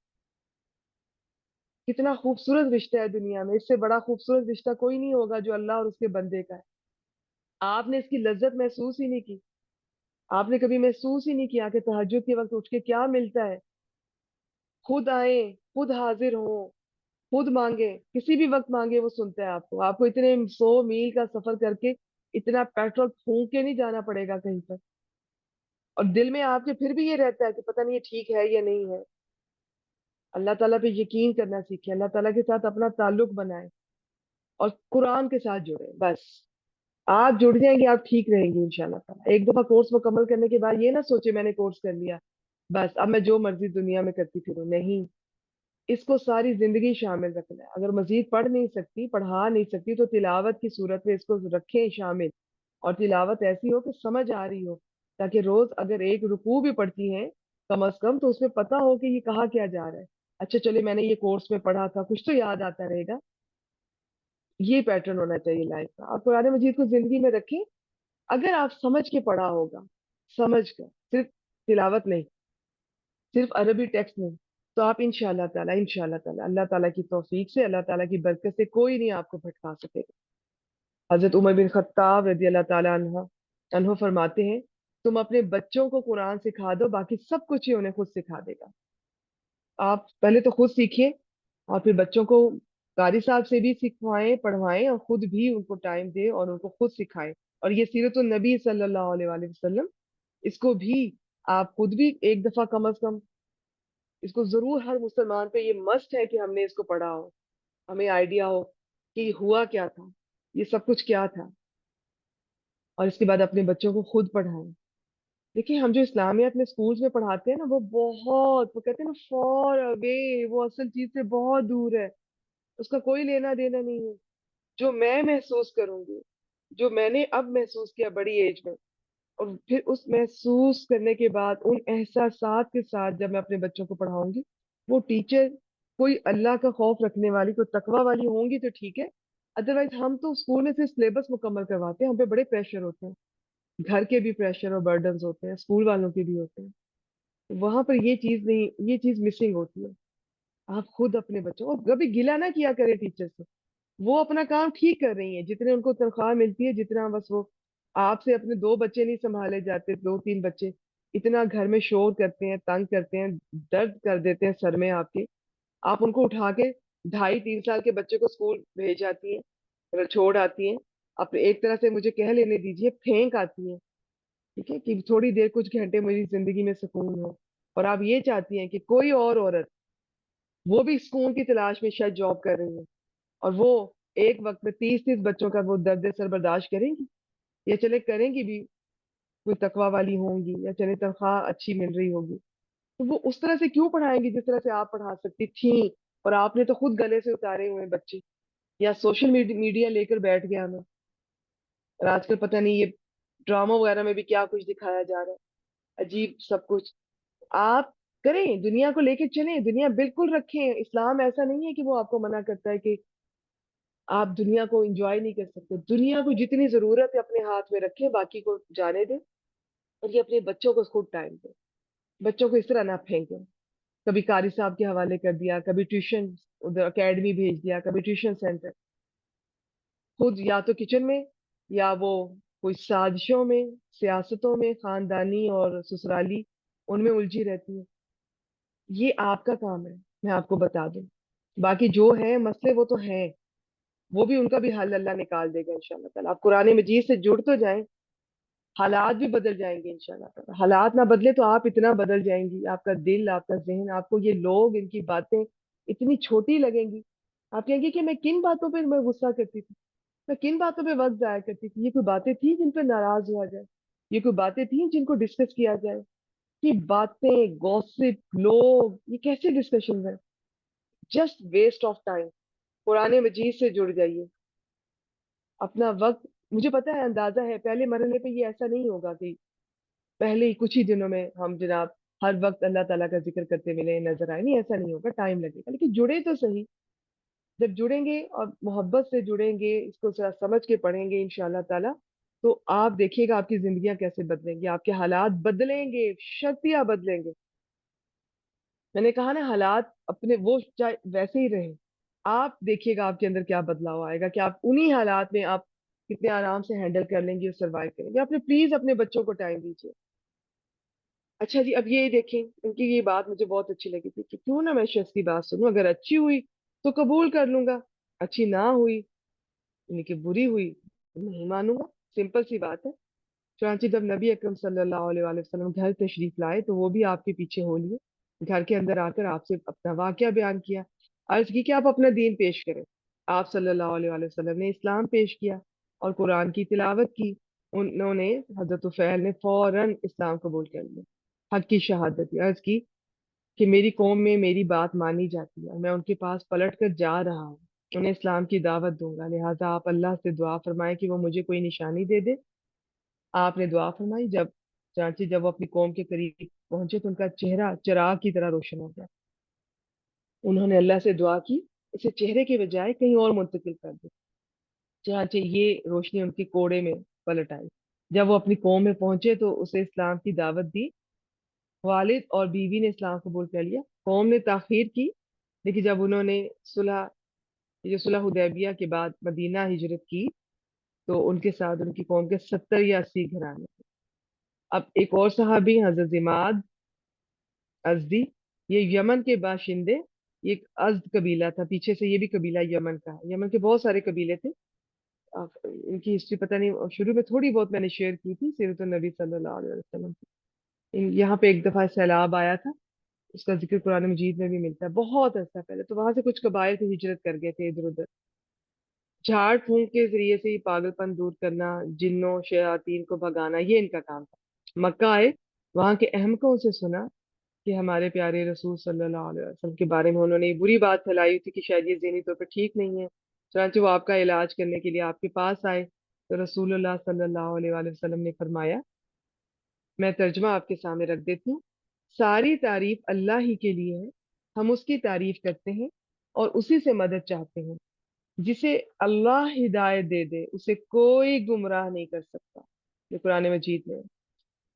कितना खूबसूरत रिश्ता है दुनिया में, इससे बड़ा खूबसूरत रिश्ता कोई नहीं होगा जो अल्लाह और उसके बंदे का है। आपने इसकी लज्जत महसूस ही नहीं की। आपने कभी महसूस ही नहीं किया कि तहज्जुद के वक्त उठ के क्या मिलता है। खुद आए, खुद हाजिर हो, खुद मांगे, किसी भी वक्त मांगे वो सुनता है आपको। आपको इतने 100 मील का सफर करके इतना पेट्रोल फूंक के नहीं जाना पड़ेगा कहीं पर। और दिल में आपके फिर भी ये रहता है कि पता नहीं ये ठीक है या नहीं है। अल्लाह ताला पे यकीन करना सीखे, अल्लाह ताला के साथ अपना ताल्लुक बनाए और कुरान के साथ जुड़े। बस आप जुड़ जाएंगे, आप ठीक रहेंगे इंशाल्लाह ताला। एक दफा कोर्स मुकम्मल करने के बाद ये ना सोचे मैंने कोर्स कर लिया, बस अब मैं जो मर्जी दुनिया में करती फिरूं। नहीं, इसको सारी जिंदगी शामिल रखना है। अगर मजीद पढ़ नहीं सकती, पढ़ा नहीं सकती, तो तिलावत की सूरत में इसको रखें शामिल। और तिलावत ऐसी हो कि समझ आ रही हो, ताकि रोज अगर एक रुकू भी पढ़ती हैं कम अज कम, तो उसमें पता हो कि ये कहा क्या जा रहा है। अच्छा चले मैंने ये कोर्स में पढ़ा था, कुछ तो याद आता रहेगा। ये पैटर्न होना चाहिए लाइफ का। आप कुरान मजीद को जिंदगी में रखें। अगर आप समझ के पढ़ा होगा, समझ कर, सिर्फ तिलावत नहीं, सिर्फ अरबी टेक्स्ट नहीं, तो आप इंशाल्लाह ताला अल्लाह ताला की तौफीक से, अल्लाह ताला की बरकत से कोई नहीं आपको भटका सकेगा। हजरत उमर बिन खत्ताब रजी अल्लाह ताला अन्हो फरमाते हैं, तुम अपने बच्चों को कुरान सिखा दो, बाकी सब कुछ ही उन्हें खुद सिखा देगा। आप पहले तो खुद सीखिए, और फिर बच्चों को कारी साहब से भी सिखवाएं, पढ़वाएं, और खुद भी उनको टाइम दें और उनको खुद सिखाएं। और ये सीरत नबी सल्लल्लाहु अलैहि वसल्लम, इसको भी आप खुद भी एक दफा कम अज कम, इसको जरूर हर मुसलमान पे ये मस्ट है कि हमने इसको पढ़ा हो, हमें आइडिया हो कि हुआ क्या था, ये सब कुछ क्या था। और इसके बाद अपने बच्चों को खुद पढ़ाएं। देखिए हम जो इस्लामियत में स्कूल्स में पढ़ाते हैं ना, वो बहुत, वो कहते हैं ना, फॉर अवे, वो असल चीज से बहुत दूर है। उसका कोई लेना देना नहीं है। जो मैं महसूस करूंगी, जो मैंने अब महसूस किया बड़ी एज में, और फिर उस महसूस करने के बाद उन एहसासात के साथ जब मैं अपने बच्चों को पढ़ाऊंगी, वो टीचर कोई अल्लाह का खौफ रखने वाली, कोई तकवा वाली होंगी तो ठीक है। अदरवाइज हम तो स्कूल में सिर्फ सिलेबस मुकम्मल करवाते हैं, हम पे बड़े प्रेशर होते हैं। घर के भी प्रेशर और बर्डन्स होते हैं, स्कूल वालों के भी होते हैं। वहां पर ये चीज नहीं, ये चीज मिसिंग होती है। आप खुद अपने बच्चों को कभी गिला ना किया करें टीचर से। वो अपना काम ठीक कर रही है, जितने उनको तनख्वाह मिलती है, जितना बस वो, आपसे अपने 2 बच्चे नहीं संभाले जाते, 2 3 बच्चे इतना घर में शोर करते हैं, तंग करते हैं, दर्द कर देते हैं सर में आपके। आप उनको उठा के 2.5 3 साल के बच्चे को स्कूल भेज जाती है, मतलब छोड़ आती है। आप एक तरह से मुझे कह लेने दीजिए, फेंक आती है। ठीक है कि थोड़ी देर, कुछ घंटे मेरी जिंदगी में सुकून हो। और आप ये चाहती हैं कि कोई और औरत, वो भी सुकून की तलाश में शायद जॉब कर रही है, और वो एक वक्त में 30 30 बच्चों का वो दर्द सर बर्दाश्त करेंगी? या चले करेंगी भी, कोई तकवा वाली होंगी, या चले तनख्वाह अच्छी मिल रही होगी, तो वो उस तरह से क्यों पढ़ाएंगी जिस तरह से आप पढ़ा सकती थी? और आपने तो खुद गले से उतारे हुए हैं बच्चे, या सोशल मीडिया लेकर बैठ गया हमें। और आजकल पता नहीं ये ड्रामा वगैरह में भी क्या कुछ दिखाया जा रहा है, अजीब सब कुछ। आप करें, दुनिया को लेके चलें, दुनिया बिल्कुल रखें। इस्लाम ऐसा नहीं है कि वो आपको मना करता है कि आप दुनिया को एंजॉय नहीं कर सकते। दुनिया को जितनी जरूरत है अपने हाथ में रखें, बाकी को जाने दें। और ये अपने बच्चों को खुद टाइम दें। बच्चों को इस तरह ना फेंकें, कभी कारी साहब के हवाले कर दिया, कभी ट्यूशन उधर एकेडमी भेज दिया, कभी ट्यूशन सेंटर। खुद या तो किचन में, या वो कोई साजिशों में, सियासतों में, खानदानी और ससुराली, उनमें उलझी रहती है। ये आपका काम है, मैं आपको बता दूं। बाकी जो है मसले वो तो हैं, वो भी, उनका भी हल अल्लाह निकाल देगा इंशाल्लाह ताला। आप कुरान मजीद से जुड़ तो जाएं, हालात भी बदल जाएंगे इंशाल्लाह ताला। हालात ना बदले तो आप इतना बदल जाएंगी, आपका दिल, आपका जहन, आपको ये लोग, इनकी बातें इतनी छोटी लगेंगी। आप कहेंगे कि मैं किन बातों पे मैं गुस्सा करती थी, मैं किन बातों पे वक्त जाया करती थी। ये कोई बातें थी जिन पे नाराज हुआ जाए? ये कोई बातें थी जिनको डिस्कस किया जाए? कि बातें, गॉसिप, लोग, ये कैसे डिस्कशन है? Just waste of time. पुराने मजीद से जुड़ जाइए। अपना वक्त, मुझे पता है, अंदाजा है, पहले मरहले पे ये ऐसा नहीं होगा कि पहले ही कुछ ही दिनों में हम जनाब हर वक्त अल्लाह ताला का जिक्र करते मिले नजर आए, नहीं ऐसा नहीं होगा, टाइम लगेगा, लेकिन जुड़े तो सही। जब जुड़ेंगे और मोहब्बत से जुड़ेंगे, इसको जरा समझ के पढ़ेंगे इंशाल्लाह ताला, तो आप देखिएगा आपकी जिंदगियां कैसे बदलेंगी, आपके हालात बदलेंगे, शर्तियां बदलेंगे। मैंने कहा ना, हालात अपने वो चाहे वैसे ही रहे, आप देखिएगा आपके अंदर क्या बदलाव आएगा, कि आप उन्हीं हालात में आप कितने आराम से हैंडल कर लेंगे और सरवाइव करेंगे। अपने प्लीज अपने बच्चों को टाइम दीजिए। अच्छा जी, अब ये देखें, इनकी ये बात मुझे बहुत अच्छी लगी थी कि क्यों ना मैं शख्स की बात सुनूं, अगर अच्छी हुई तो कबूल कर लूंगा, अच्छी ना हुई यानी कि बुरी हुई तो नहीं मानूंगा। सिंपल सी बात है। चुनांचे जब नबी अकरम सल्लल्लाहु अलैहि वसल्लम घर तशरीफ लाए तो वो भी आपके पीछे हो लिए, घर के अंदर आकर आपसे अपना वाकया बयान किया, अर्ज की कि आप अपना दीन पेश करें। आप सल्लल्लाहु अलैहि वसल्लम ने इस्लाम पेश किया और कुरान की तिलावत की। उन्होंने, हजरत उफैल ने फौरन इस्लाम कबूल कर लिया, हक की शहादत दी, अर्ज की कि मेरी कौम में मेरी बात मानी जाती है, मैं उनके पास पलट कर जा रहा हूँ, उन्हें इस्लाम की दावत दूंगा, लिहाजा आप अल्लाह से दुआ फरमाएं कि वो मुझे कोई निशानी दे दे। आपने दुआ फरमाई। जब चाची जब वो अपनी कौम के करीब पहुंचे तो उनका चेहरा चिराग की तरह रोशन हो गया। उन्होंने अल्लाह से दुआ की, इसे चेहरे के बजाय कहीं और मुंतकिल कर दे। चाची ये रोशनी उनके कोड़े में पलट आई। जब वो अपनी कौम में पहुंचे तो उसे इस्लाम की दावत दी। वालिद और बीवी ने इस्लाम कबूल कर लिया। कौम ने ताखीर की, लेकिन जब उन्होंने सुलह ये सुलह हुदैबिया के बाद मदीना हिजरत की तो उनके साथ उनकी कौम के 70 या 80 घराने। अब एक और सहाबी हजरत इमाद अजदी, ये यमन के बाशिंदे, ये एक अज्द कबीला था, पीछे से ये भी कबीला यमन का है। यमन के बहुत सारे कबीले थे। इनकी हिस्ट्री पता नहीं, शुरू में थोड़ी बहुत मैंने शेयर की थी सीरत नबी सल्लल्लाहु अलैहि वसल्लम की। यहाँ पे एक दफा सैलाब आया था, उसका जिक्र कुरान मजीद में भी मिलता है, बहुत अर्सा पहले। तो वहां से कुछ कबाइल थे, हिजरत कर गए थे इधर उधर। झाड़ फूंक के जरिए से ही पागलपन दूर करना, जिन्नों शयातीन को भगाना, ये इनका काम था। मक्का आए, वहां के अहमकों से सुना कि हमारे प्यारे रसूल सल्लल्लाहु अलैहि वसल्लम के बारे में उन्होंने ये बुरी बात फैलाई थी कि शायद ये ज़हनी तौर पर ठीक नहीं है। चुनांचे वो आपका इलाज करने के लिए आपके पास आए तो रसूलुल्लाह सल्लल्लाहु अलैहि वसल्लम ने फरमाया, मैं तर्जमा आपके सामने रख देती हूँ, सारी तारीफ अल्लाह ही के लिए है, हम उसकी तारीफ करते हैं और उसी से मदद चाहते हैं। जिसे अल्लाह हिदायत दे दे उसे कोई गुमराह नहीं कर सकता, ये कुरान मजीद में है।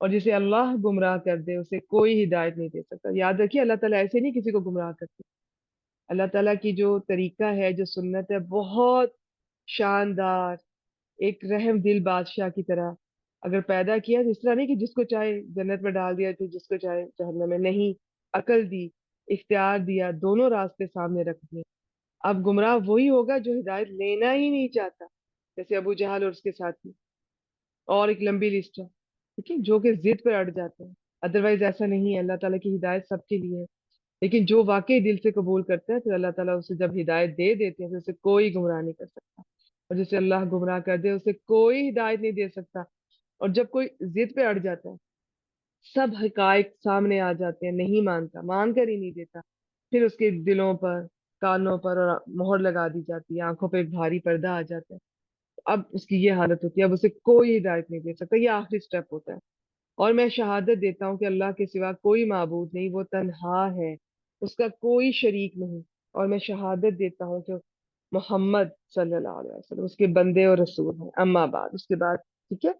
और जिसे अल्लाह गुमराह कर दे उसे कोई हिदायत नहीं दे सकता। याद रखिए, अल्लाह ताला ऐसे नहीं किसी को गुमराह करते। अल्लाह ताला की जो तरीका है, जो सुन्नत है, बहुत शानदार, एक रहम दिल बादशाह की तरह अगर पैदा किया तो इस तरह नहीं कि जिसको चाहे जन्नत में डाल दिया तो जिसको चाहे जहन्नम में, नहीं, अकल दी, इख्तियार दिया, दोनों रास्ते सामने रख दिए। अब गुमराह वही होगा जो हिदायत लेना ही नहीं चाहता, जैसे अबू जहल और उसके साथी, और एक लंबी लिस्ट है, ठीक है, जो कि जिद पर अड़ जाते हैं। अदरवाइज ऐसा नहीं है, अल्लाह ताला की हिदायत सबके लिए है। लेकिन जो वाकई दिल से कबूल करता है तो अल्लाह ताला उसे जब हिदायत दे देते हैं तो उसे कोई गुमराह नहीं कर सकता, और जिसे अल्लाह गुमराह कर दे उसे कोई हिदायत नहीं दे सकता। और जब कोई जिद पे अड़ जाता है, सब हकायक सामने आ जाते हैं, नहीं मानता, मान कर ही नहीं देता, फिर उसके दिलों पर, कानों पर और मोहर लगा दी जाती है, आंखों पे एक भारी पर्दा आ जाता है। अब उसकी ये हालत होती है, अब उसे कोई हिदायत नहीं दे सकता, ये आखिरी स्टेप होता है। और मैं शहादत देता हूँ कि अल्लाह के सिवा कोई माबूद नहीं, वो तन्हा है, उसका कोई शरीक नहीं। और मैं शहादत देता हूँ कि मोहम्मद सल्लल्लाहु अलैहि वसल्लम उसके बंदे और रसूल हैं। अम्मा बाद, उसके बाद, ठीक है।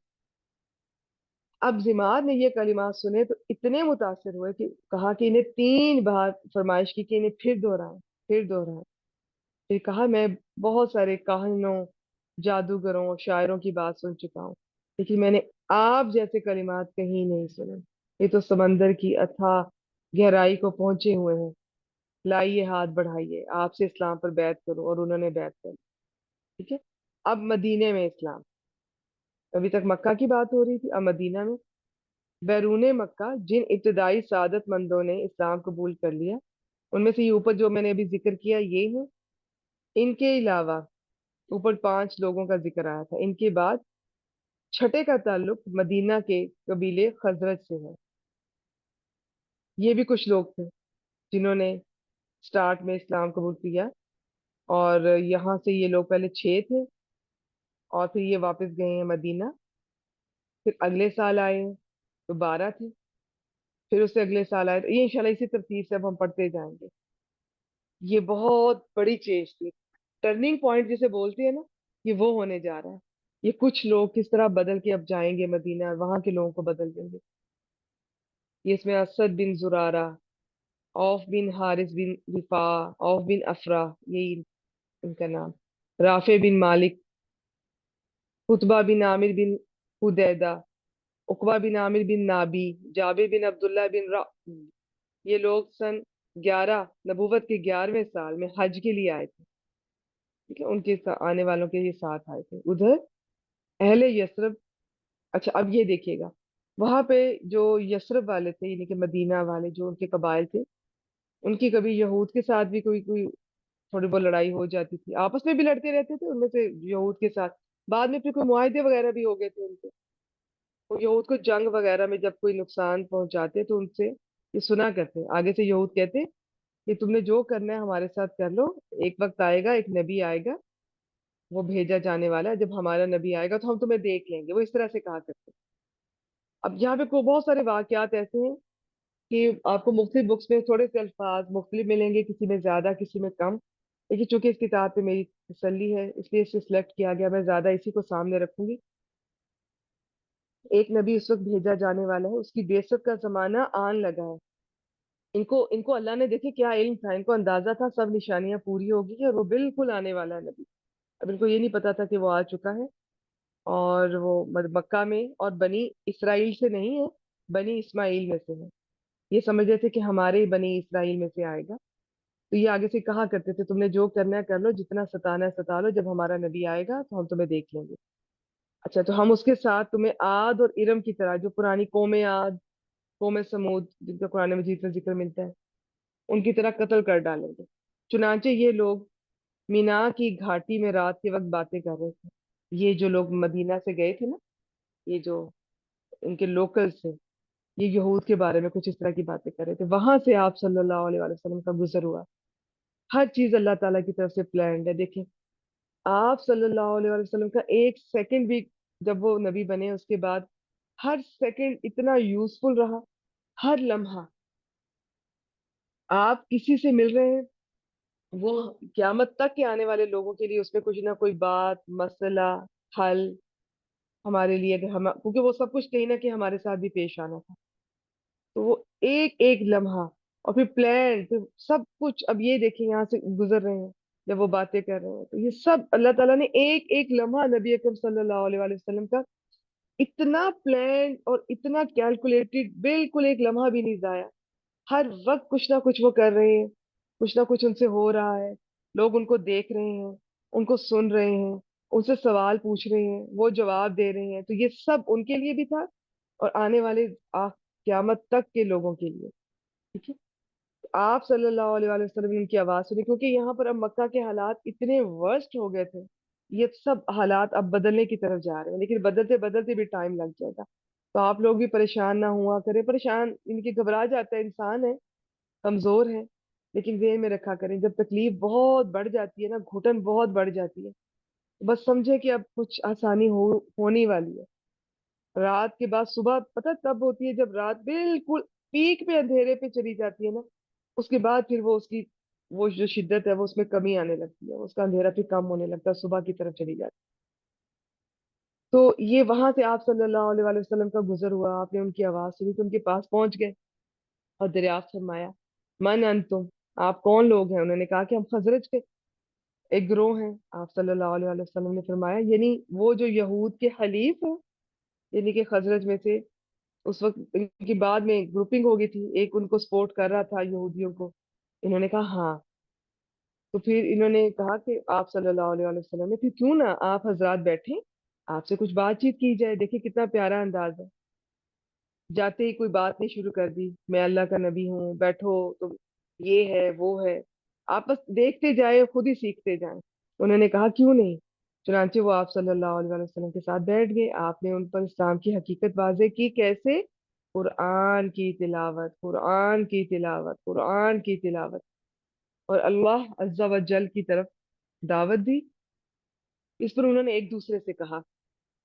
अब जिमाद ने ये कलिमात सुने तो इतने मुतासिर हुए कि कहा कि इन्हें 3 बार फरमाइश की कि इन्हें फिर दोहराएं, फिर दोहराएं। फिर कहा, मैं बहुत सारे काहिनों, जादूगरों, शायरों की बात सुन चुका हूँ, लेकिन मैंने आप जैसे कलिमात कहीं नहीं सुने। ये तो समंदर की अथाह गहराई को पहुंचे हुए हैं। लाइए हाथ बढ़ाइए, आपसे इस्लाम पर बैत करो। और उन्होंने बैत कर ली, ठीक है। अब मदीने में इस्लाम, अभी तक मक्का की बात हो रही थी, अब मदीना में। बैरून मक्का जिन इब्तदाई सादतमंदों ने इस्लाम कबूल कर लिया, उनमें से ये ऊपर जो मैंने अभी जिक्र किया ये है। इनके अलावा ऊपर 5 लोगों का जिक्र आया था, इनके बाद छठे का ताल्लुक मदीना के कबीले खजरज से है। ये भी कुछ लोग थे जिन्होंने स्टार्ट में इस्लाम कबूल किया, और यहाँ से ये लोग पहले 6 थे और फिर ये वापस गए हैं मदीना। फिर अगले साल आए हैं तो 12 थे। फिर उससे अगले साल आए, ये इंशाल्लाह इसी तरतीब से अब हम पढ़ते जाएंगे। ये बहुत बड़ी चेंज थी, टर्निंग पॉइंट जिसे बोलते हैं ना, ये वो होने जा रहा है। ये कुछ लोग किस तरह बदल के अब जाएंगे मदीना, वहां के लोगों को बदल देंगे। ये इसमें Asad bin Zurara, Auf bin Haris bin Rifa, Auf bin Afra, यही इनका नाम, राफे बिन मालिक, कुतबा बिन आमिर बिन हुदैदा, उकबा बिन आमिर बिन नाबी, जाबिर बिन अब्दुल्लाह बिन ये लोग सन 11 नबूवत के 11वें साल में हज के लिए आए थे। ठीक है, उनके आने वालों के ये साथ आए थे उधर अहले यसरब। अच्छा अब ये देखिएगा, वहां पे जो यसरब वाले थे, यानी कि मदीना वाले जो उनके कबाइल थे, उनकी कभी यहूद के साथ भी कोई कोई थोड़ी बहुत लड़ाई हो जाती थी, आपस में भी लड़ते रहते थे उनमें से यहूद के साथ। बाद में फिर कोई मुआहदे वगैरह भी हो गए थे उनके। वो यहूद को जंग वगैरह में जब कोई नुकसान पहुंचाते तो उनसे ये सुना करते, आगे से यहूद कहते कि तुमने जो करना है हमारे साथ कर लो, एक वक्त आएगा, एक नबी आएगा, वो भेजा जाने वाला है, जब हमारा नबी आएगा तो हम तुम्हें देख लेंगे, वो इस तरह से कहा करते। अब यहाँ पे बहुत सारे वाकयात ऐसे हैं कि आपको मुख्तलिफ बुक्स में थोड़े से अल्फाज मुख्तलिफ मिलेंगे, किसी में ज्यादा किसी में कम, लेकिन चूंकि इस किताब पे मेरी तसल्ली है इसलिए इसे सिलेक्ट किया गया, मैं ज्यादा इसी को सामने रखूंगी। एक नबी उस वक्त भेजा जाने वाला है, उसकी बेसत का जमाना आन लगा है। इनको इनको अल्लाह ने देखे क्या इल्म था, इनको अंदाजा था सब निशानियां पूरी होगी और वो बिल्कुल आने वाला है नबी। अब इनको ये नहीं पता था कि वो आ चुका है, और वो मक्का में, और बनी इसराइल से नहीं है, बनी इस्माइल में से है। ये समझ रहे थे कि हमारे ही बनी इसराइल में से आएगा। तो ये आगे से कहा करते थे तुमने जो करना है कर लो, जितना सताना है सता लो, जब हमारा नबी आएगा तो हम तुम्हें देख लेंगे। अच्छा तो हम उसके साथ तुम्हें आद और इरम की तरह, जो पुरानी कौमे आद, कौमे समूद जिनका कुरान मजीद में जिक्र मिलता है, उनकी तरह कत्ल कर डालेंगे। चुनांचे ये लोग मीना की घाटी में रात के वक्त बातें कर रहे थे। ये जो लोग मदीना से गए थे ना, ये जो इनके लोकल्स थे, ये यहूद के बारे में कुछ इस तरह की बातें कर रहे थे। वहां से आप सल्लल्लाहु अलैहि वसल्लम का गुजर हुआ। हर चीज अल्लाह ताला की तरफ से प्लान्ड है। देखें, आप सल्लल्लाहु अलैहि वसल्लम का एक सेकंड भी, जब वो नबी बने उसके बाद हर सेकंड इतना यूजफुल रहा। हर लम्हा आप किसी से मिल रहे हैं, वो क्यामत तक के आने वाले लोगों के लिए उसमें कुछ ना कोई बात, मसला, हल हमारे लिए, अगर हम, क्योंकि वो सब कुछ कहीं ना कहीं हमारे साथ भी पेश आना था। तो वो एक एक लम्हा, और फिर प्लान, फिर सब कुछ। अब ये देखें यहाँ से गुजर रहे हैं, जब वो बातें कर रहे हैं, तो ये सब अल्लाह ताला ने एक एक लम्हा नबी अकरम सल्लल्लाहु अलैहि वसल्लम का इतना प्लान और इतना कैलकुलेटेड, बिल्कुल एक लम्हा भी नहीं जाया। हर वक्त कुछ ना कुछ वो कर रहे हैं, कुछ ना कुछ उनसे हो रहा है, लोग उनको देख रहे हैं, उनको सुन रहे हैं, उनसे सवाल पूछ रहे हैं, वो जवाब दे रहे हैं। तो ये सब उनके लिए भी था और आने वाले क्यामत तक के लोगों के लिए। ठीक है, तो आप सल्लल्लाहु अलैहि वसल्लम ने उनकी आवाज सुनी, क्योंकि यहाँ पर अब मक्का के हालात इतने वर्स्ट हो गए थे। ये सब हालात अब बदलने की तरफ जा रहे हैं, लेकिन बदलते बदलते भी टाइम लग जाएगा। तो आप लोग भी परेशान ना हुआ करें, परेशान इनकी घबरा जाता है, इंसान है, कमजोर है, लेकिन ذहन में रखा करें जब तकलीफ बहुत बढ़ जाती है ना, घुटन बहुत बढ़ जाती है, तो बस समझे कि अब कुछ आसानी होने वाली है। रात के बाद सुबह पता तब होती है जब रात बिल्कुल पीक पे अंधेरे पे चली जाती है ना, उसके बाद फिर वो उसकी, वो जो शिद्दत है वो उसमें कमी आने लगती है, उसका अंधेरा फिर कम होने लगता है, सुबह की तरफ चली जाती है। तो ये वहां से आप सल्लल्लाहु अलैहि वसल्लम का गुजर हुआ, आपने उनकी आवाज सुनी तो उनके पास पहुंच गए और दरियाफ्त फरमाया, मन अंतुम, आप कौन लोग हैं? उन्होंने कहा कि हम खजरज के एक गिरोह हैं। आप सल्लल्लाहु अलैहि वसल्लम ने फरमाया, यानी वो जो यहूद के हलीफ हैं, यानी कि खजरज में से उस वक्त इनकी बाद में ग्रुपिंग हो गई थी, एक उनको सपोर्ट कर रहा था यहूदियों को। इन्होंने कहा हाँ। तो फिर इन्होंने कहा कि आप सल्लल्लाहु अलैहि वसल्लम ने, फिर क्यों ना आप हजरात बैठे, आपसे कुछ बातचीत की जाए। देखिए कितना प्यारा अंदाज है, जाते ही कोई बात नहीं शुरू कर दी, मैं अल्लाह का नबी हूँ, बैठो तो ये है वो है, आप बस देखते जाए, खुद ही सीखते जाएं। उन्होंने कहा क्यों नहीं। चुनांचे वो आप सल्लल्लाहु अलैहि वसल्लम के साथ बैठ गए, आपने उन पर इस्लाम की हकीकत वाज़ेह की। कैसे? कुरान की तिलावत, कुरान की तिलावत, कुरान की तिलावत, और अल्लाह अज़्ज़ा व जल की तरफ दावत दी। इस पर उन्होंने एक दूसरे से कहा,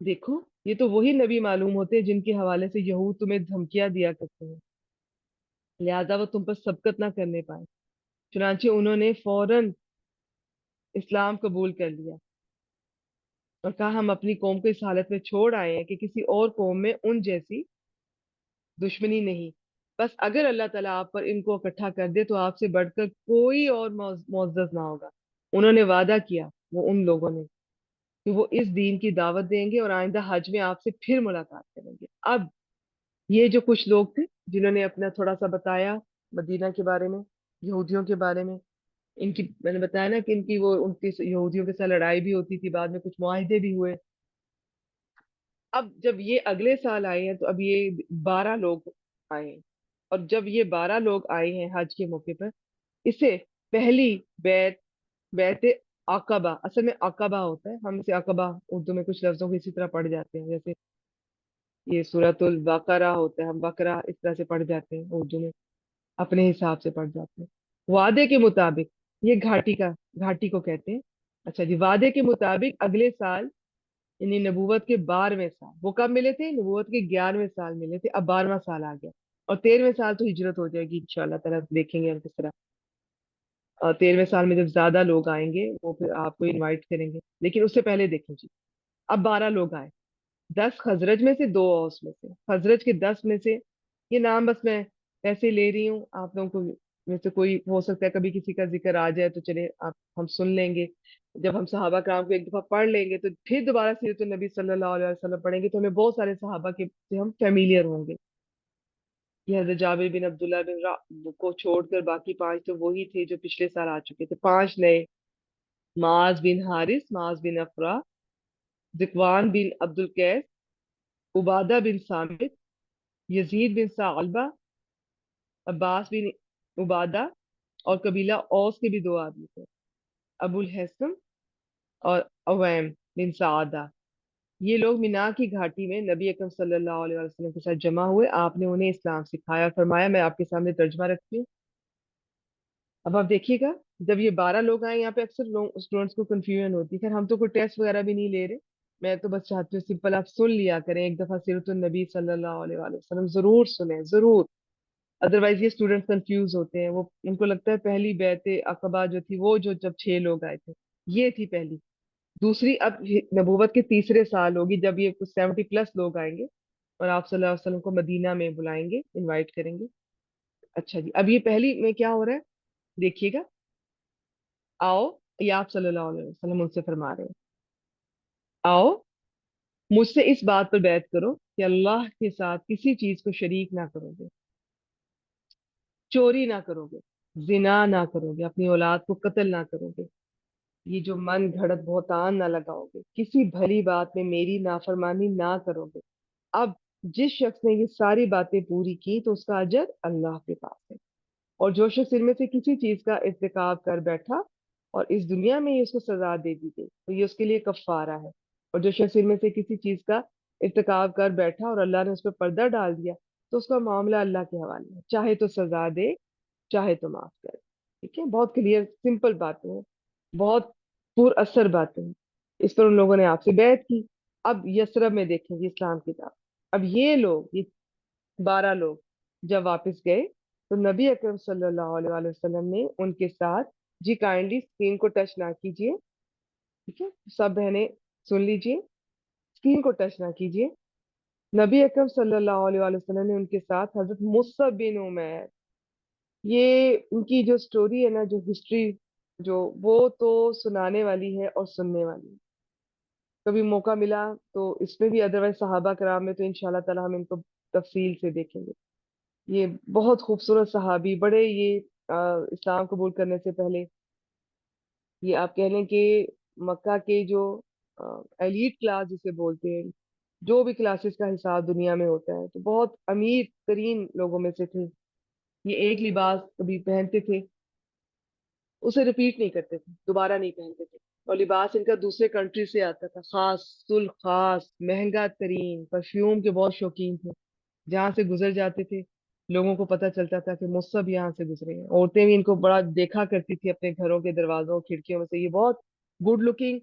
देखो ये तो वही नबी मालूम होते हैं जिनके हवाले से यहूद तुम्हें धमकियां दिया करते हैं। लिहाजा वो तुम पर सबकत ना करने पाए। चुनांचे उन्होंने फौरन इस्लाम कबूल कर लिया और कहा, हम अपनी कौम को इस हालत में छोड़ आए हैं कि किसी और कौम में उन जैसी दुश्मनी नहीं। बस अगर अल्लाह ताला आप पर इनको इकट्ठा कर दे तो आपसे बढ़कर कोई और मुअज़्ज़ज़ ना होगा। उन्होंने वादा किया, वो उन लोगों ने, कि वो इस दीन की दावत देंगे और आइंदा हज में आपसे फिर मुलाकात करेंगे। अब ये जो कुछ लोग थे जिन्होंने अपना थोड़ा सा बताया मदीना के बारे में, यहूदियों के बारे में, इनकी मैंने बताया ना कि इनकी वो उनकी यहूदियों के साथ लड़ाई भी होती थी, बाद में कुछ मुआहिदे भी हुए। अब जब ये अगले साल आए हैं तो अब ये 12 लोग आए हैं। और जब ये 12 लोग आए हैं हज के मौके पर, इसे पहली बैत बैत अकबा, असल में अकबा होता है, हम इसे अकबा उर्दू में कुछ लफ्जों को इसी तरह पढ़ जाते हैं, जैसे ये सूरतुल बकरा होता है, हम बकरा इस तरह से पढ़ जाते हैं उर्दू में, अपने हिसाब से पढ़ जाते हैं। वादे के मुताबिक, ये घाटी को कहते हैं। अच्छा जी, वादे के मुताबिक अगले साल, यानी नबूवत के 12वें साल, वो कब मिले थे? नबूवत के 11वें साल मिले थे, अब 12वां साल आ गया। और 13वें साल तो हिजरत हो जाएगी इंशाल्लाह ताला, देखेंगे हम किस तरह। और 13वें साल में जब ज्यादा लोग आएंगे वो फिर आपको इनवाइट करेंगे, लेकिन उससे पहले देखें जी, अब 12 लोग आए। 10 खजरज में से, 2 औस में से। खजरज के 10 में से, ये नाम बस मैं ऐसे ले रही हूँ आप लोगों को, में से कोई हो सकता है कभी किसी का जिक्र आ जाए तो चले आप हम सुन लेंगे। जब हम सहाबा कराम को एक दफा पढ़ लेंगे तो फिर दोबारा सीरत नबी सल्लल्लाहु अलैहि वसल्लम पढ़ेंगे तो हमें बहुत सारे सहाबा के से हम फेमिलियर होंगे। ये हजरत जाबिर बिन अब्दुल्ला को छोड़कर बाकी 5 तो वही थे जो पिछले साल आ चुके थे। 5 नए, माज बिन हारिस, माज बिन अफरा, जिकवान बिन अब्दुल कैस, उबादा बिन सामित, यजीद बिन सालबा, अब्बास बिन उबादा, और कबीला औस के भी 2 आदमी थे, अबुल हैसम और अवैम बिन सादा। ये लोग मिना की घाटी में नबी अकरम सल्लल्लाहु अलैहि वसल्लम के साथ जमा हुए। आपने उन्हें इस्लाम सिखाया, फरमाया, मैं आपके सामने तर्जमा रखती हूँ। अब आप देखिएगा, जब ये 12 लोग आए, यहाँ पे अक्सर लोग स्टूडेंट्स को कंफ्यूजन होती है। खैर हम तो कोई टेस्ट वगैरह भी नहीं ले रहे, मैं तो बस चाहती हूँ सिंपल आप सुन लिया करें एक दफा सीरतुन नबी सल्लल्लाहु अलैहि वसल्लम, जरूर सुने जरूर। अदरवाइज ये स्टूडेंट कंफ्यूज होते हैं, वो उनको लगता है पहली बैत अकबा जो थी वो जो जब 6 लोग आए थे, ये थी पहली। दूसरी अब नबूवत के तीसरे साल होगी जब ये कुछ 70+ लोग आएंगे और आप सल्लल्लाहु अलैहि वसल्लम को मदीना में बुलाएंगे, इनवाइट करेंगे। अच्छा जी, अब ये पहली में क्या हो रहा है देखिएगा। आओ, ये आप सल्लल्लाहु अलैहि वसल्लम मुझसे फरमा रहे हैं, आओ मुझसे इस बात पर बैत करो कि अल्लाह के साथ किसी चीज को शरीक ना करोगे, चोरी ना करोगे, जिना ना करोगे, अपनी औलाद को कत्ल ना करोगे, ये जो मन घड़त बहतान ना लगाओगे, किसी भली बात में मेरी नाफरमानी ना करोगे। अब जिस शख्स ने ये सारी बातें पूरी की तो उसका अजर अल्लाह के पास है। और जो शख्स इनमें से किसी चीज का इर्तिकाब कर बैठा और इस दुनिया में ही उसको सजा दे दी गई तो ये उसके लिए कफारा है। और जो शख्स इनमें से किसी चीज का इर्तिकाब कर बैठा और अल्लाह ने उस पर पर्दा डाल दिया तो उसका मामला अल्लाह के हवाले है, चाहे तो सजा दे, चाहे तो माफ करे। ठीक है, बहुत क्लियर सिंपल बातें हैं, बहुत पुर असर बातें हैं। इस पर उन लोगों ने आपसे बैत की। अब यसरब में देखेंगे इस्लाम की दावत। अब ये लोग, ये 12 लोग जब वापस गए तो नबी अकरम सल्लल्लाहु अलैहि वसल्लम ने उनके साथ, जी काइंडली स्क्रीन को टच ना कीजिए, ठीक है, सब बहनें सुन लीजिए, स्क्रीन को टच ना कीजिए। नबी अकरम सल्लल्लाहु अलैहि वसल्लम ने उनके साथ हजरत मुसअब बिन उमैर, ये उनकी जो स्टोरी है ना, जो हिस्ट्री, जो वो तो सुनाने वाली है और सुनने वाली है। कभी मौका मिला तो इसमें भी, अदरवाइज सहाबा कराम में तो इंशाल्लाह ताला हम इनको तफसील से देखेंगे। ये बहुत खूबसूरत सहाबी, बड़े ये इस्लाम कबूल करने से पहले, ये आप कह लें कि मक्का के जो एलीट क्लास जिसे बोलते हैं, जो भी क्लासेस का हिसाब दुनिया में होता है, तो बहुत अमीर तरीन लोगों में से थे। ये एक लिबास कभी पहनते थे, उसे रिपीट नहीं करते थे, दोबारा नहीं पहनते थे। और लिबास इनका दूसरे कंट्री से आता था, खास सुल खास महंगा तरीन परफ्यूम के बहुत शौकीन थे। जहां से गुजर जाते थे लोगों को पता चलता था कि मुसब यहाँ से गुजरे हैं। औरतें भी इनको बड़ा देखा करती थी अपने घरों के दरवाजों खिड़कियों में से, ये बहुत गुड लुकिंग,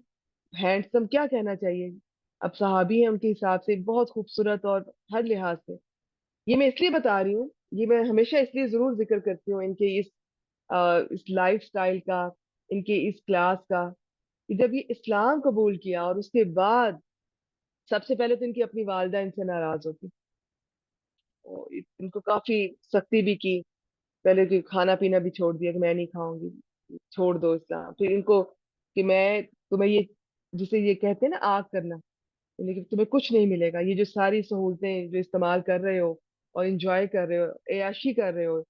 हैंडसम, क्या कहना चाहिए। अब सहाबी हैं, उनके हिसाब से बहुत खूबसूरत और हर लिहाज से। ये मैं इसलिए बता रही हूँ یہ میں ہمیشہ اس لیے ضرور ذکر کرتی ہوں ان کے اس لائف سٹائل کا، ان کے اس کلاس کا، کہ جب یہ اسلام قبول کیا اور اس کے بعد سب سے پہلے تو ان کی اپنی والدہ ان سے ناراض ہوتی، اور ان کو کافی سختی بھی کی، پہلے تو کھانا پینا بھی چھوڑ دیا کہ میں نہیں کھاؤں گی، چھوڑ دو اسلام، پھر ان کو کہ میں تمہیں یہ، جسے یہ کہتے ہیں نا آگ کرنا، لیکن تمہیں کچھ نہیں ملے گا، یہ جو ساری سہولتیں جو استعمال کر رہے ہو اور انجوائے کر رہے ہو، عیاشی کر رہے ہو،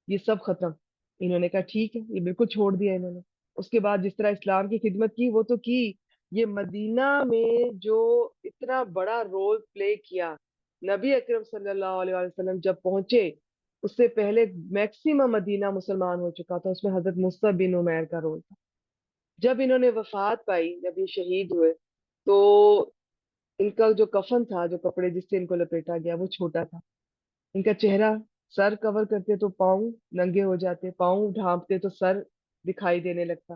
یہ سب ختم۔ انہوں نے کہا ٹھیک ہے، یہ بالکل چھوڑ دیا انہوں نے۔ اس کے بعد جس طرح اسلام کی خدمت کی وہ تو کی، یہ مدینہ میں جو اتنا بڑا رول پلے کیا، نبی اکرم صلی اللہ علیہ وسلم جب پہنچے اس سے پہلے میکسیمم مدینہ مسلمان ہو چکا تھا، اس میں حضرت مصعب بن عمیر کا رول تھا۔ جب انہوں نے وفات پائی، جب یہ شہید ہوئے، تو ان کا جو کفن تھا، جو کپڑے جس سے ان کو لپیٹا گیا، وہ چھوٹا تھا۔ ان کا چہرہ، سر کور کرتے تو پاؤں ننگے ہو جاتے، پاؤں ڈھانپتے تو سر دکھائی دینے لگتا۔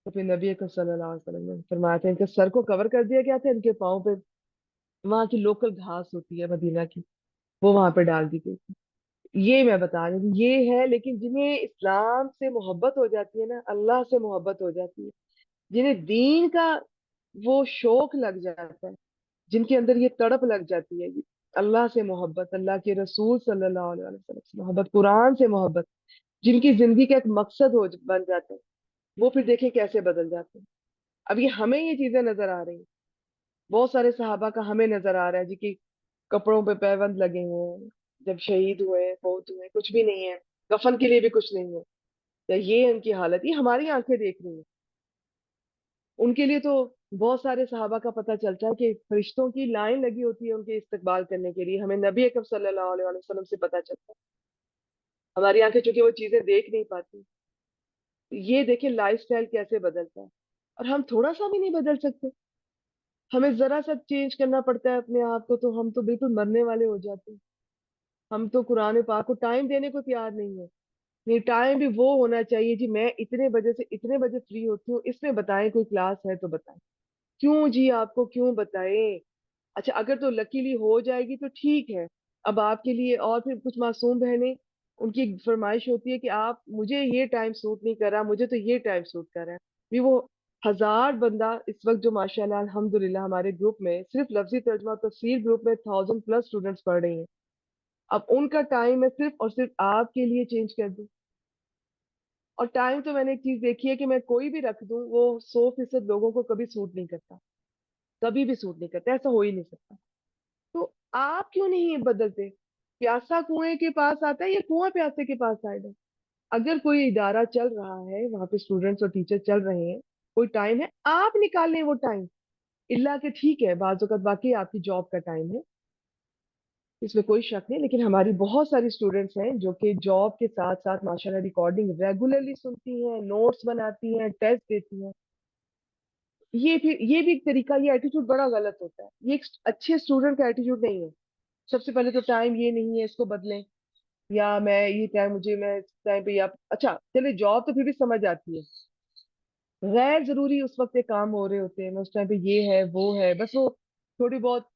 تو پھر نبی اکرم صلی اللہ علیہ وسلم نے فرمایا تھا ان کے سر کو کور کر دیا گیا تھا، ان کے پاؤں پہ وہاں کی لوکل گھاس ہوتی ہے مدینہ کی، وہ وہاں پہ ڈال دی گئی تھی۔ یہ میں بتا رہی ہوں، یہ ہے، لیکن جنہیں اسلام سے محبت ہو جاتی ہے نا، اللہ سے محبت ہو جاتی ہے، جنہیں دین کا وہ شوق لگ جاتا ہے، جن کے اندر یہ تڑپ لگ جاتی ہے، اللہ سے محبت، اللہ کے رسول صلی اللہ علیہ وسلم سے محبت، قرآن سے محبت، جن کی زندگی کا ایک مقصد بن جاتا ہے، وہ پھر دیکھیں کیسے بدل جاتے ہیں۔ اب یہ ہمیں یہ چیزیں نظر آ رہی ہیں، بہت سارے صحابہ کا ہمیں نظر آ رہا ہے جی کہ کپڑوں پہ پیوند لگے ہوئے ہیں، جب شہید ہوئے، فوت ہوئے، کچھ بھی نہیں ہے، کفن کے لیے بھی کچھ نہیں ہے، تو یہ ان کی حالت، یہ ہماری آنکھیں دیکھ رہی ہیں۔ ان کے لیے تو بہت سارے صحابہ کا پتہ چلتا ہے کہ فرشتوں کی لائن لگی ہوتی ہے ان کے استقبال کرنے کے لیے، ہمیں نبی اکرم صلی اللہ علیہ وسلم سے پتہ چلتا ہے، ہماری آنکھیں چونکہ وہ چیزیں دیکھ نہیں پاتی۔ یہ دیکھیں لائف سٹائل کیسے بدلتا ہے، اور ہم تھوڑا سا بھی نہیں بدل سکتے، ہمیں ذرا سا چینج کرنا پڑتا ہے اپنے آپ کو تو ہم تو بالکل مرنے والے ہو جاتے ہیں۔ ہم تو قرآن پاک کو ٹائم دینے کو تیار نہیں ہے، نہیں ٹائم بھی وہ ہونا چاہیے جی میں اتنے بجے سے اتنے بجے فری ہوتی ہوں، اس میں بتائیں کوئی کلاس ہے تو بتائیں، کیوں جی آپ کو کیوں بتائیں؟ اچھا اگر تو لکیلی ہو جائے گی تو ٹھیک ہے، اب آپ کے لیے، اور پھر کچھ معصوم بہنیں ان کی فرمائش ہوتی ہے کہ آپ، مجھے یہ ٹائم سوٹ نہیں کر رہا، مجھے تو یہ ٹائم سوٹ کر رہا ہے، بھی وہ ہزار بندہ اس وقت جو ماشاء اللہ الحمدللہ ہمارے گروپ میں صرف لفظی ترجمہ اور تفسیر گروپ میں 1000+ اسٹوڈنٹس پڑھ رہی ہیں، اب ان کا ٹائم میں صرف اور صرف آپ کے لیے چینج کر دوں؟ اور ٹائم تو میں نے ایک چیز دیکھی ہے کہ میں کوئی بھی رکھ دوں وہ 100% لوگوں کو کبھی سوٹ نہیں کرتا، کبھی بھی سوٹ نہیں کرتا، ایسا ہو ہی نہیں سکتا۔ تو آپ کیوں نہیں بدلتے؟ پیاسا کنویں کے پاس آتا ہے یا کنواں پیاسے کے پاس آئے گا؟ اگر کوئی ادارہ چل رہا ہے، وہاں پہ اسٹوڈینٹس اور ٹیچر چل رہے ہیں، کوئی ٹائم ہے، آپ نکال لیں وہ ٹائم، اللہ کہ ٹھیک ہے بعض اوقات واقعی آپ کی جاب کا ٹائم ہے، اس میں کوئی شک نہیں، لیکن ہماری بہت ساری اسٹوڈینٹس ہیں جو کہ جاب کے ساتھ ساتھ ماشاءاللہ ریکارڈنگ ریگولرلی سنتی ہیں، نوٹس بناتی ہیں، ٹیسٹ دیتی ہیں۔ یہ بھی ایک طریقہ، یہ ایٹیٹیوڈ بڑا غلط ہوتا ہے، یہ ایک اچھے اسٹوڈنٹ کا ایٹیٹیوڈ نہیں ہے۔ سب سے پہلے تو ٹائم یہ نہیں ہے، اس کو بدلیں، یا میں یہ ٹائم مجھے میں اس ٹائم پہ، یا اچھا چلے جاب تو پھر بھی سمجھ آتی ہے، غیر ضروری اس وقت یہ کام ہو رہے ہوتے ہیں، اس ٹائم پہ یہ ہے وہ ہے، بس وہ تھوڑی بہت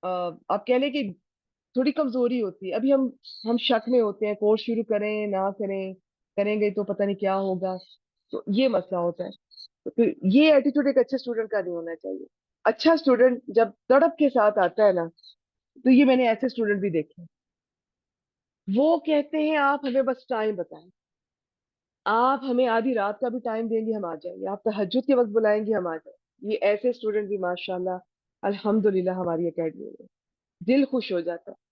آپ کہہ لیں کہ تھوڑی کمزوری ہوتی ہے، ابھی ہم شک میں ہوتے ہیں، کورس شروع کریں نہ کریں، کریں گے تو پتہ نہیں کیا ہوگا، تو یہ مسئلہ ہوتا ہے۔ تو پھر یہ ایٹیٹیوڈ ایک اچھے اسٹوڈنٹ کا نہیں ہونا چاہیے۔ اچھا اسٹوڈنٹ جب تڑپ کے ساتھ آتا ہے نا، تو یہ میں نے ایسے اسٹوڈنٹ بھی دیکھے ہیں، وہ کہتے ہیں آپ ہمیں بس ٹائم بتائیں، آپ ہمیں آدھی رات کا بھی ٹائم دیں گے ہم آ جائیں گے، آپ تہجد کے وقت بلائیں گے ہم آ جائیں گے۔ یہ ایسے اسٹوڈنٹ بھی ماشاءاللہ الحمدللہ ہماری اکیڈمی میں، دل خوش ہو جاتا ہے۔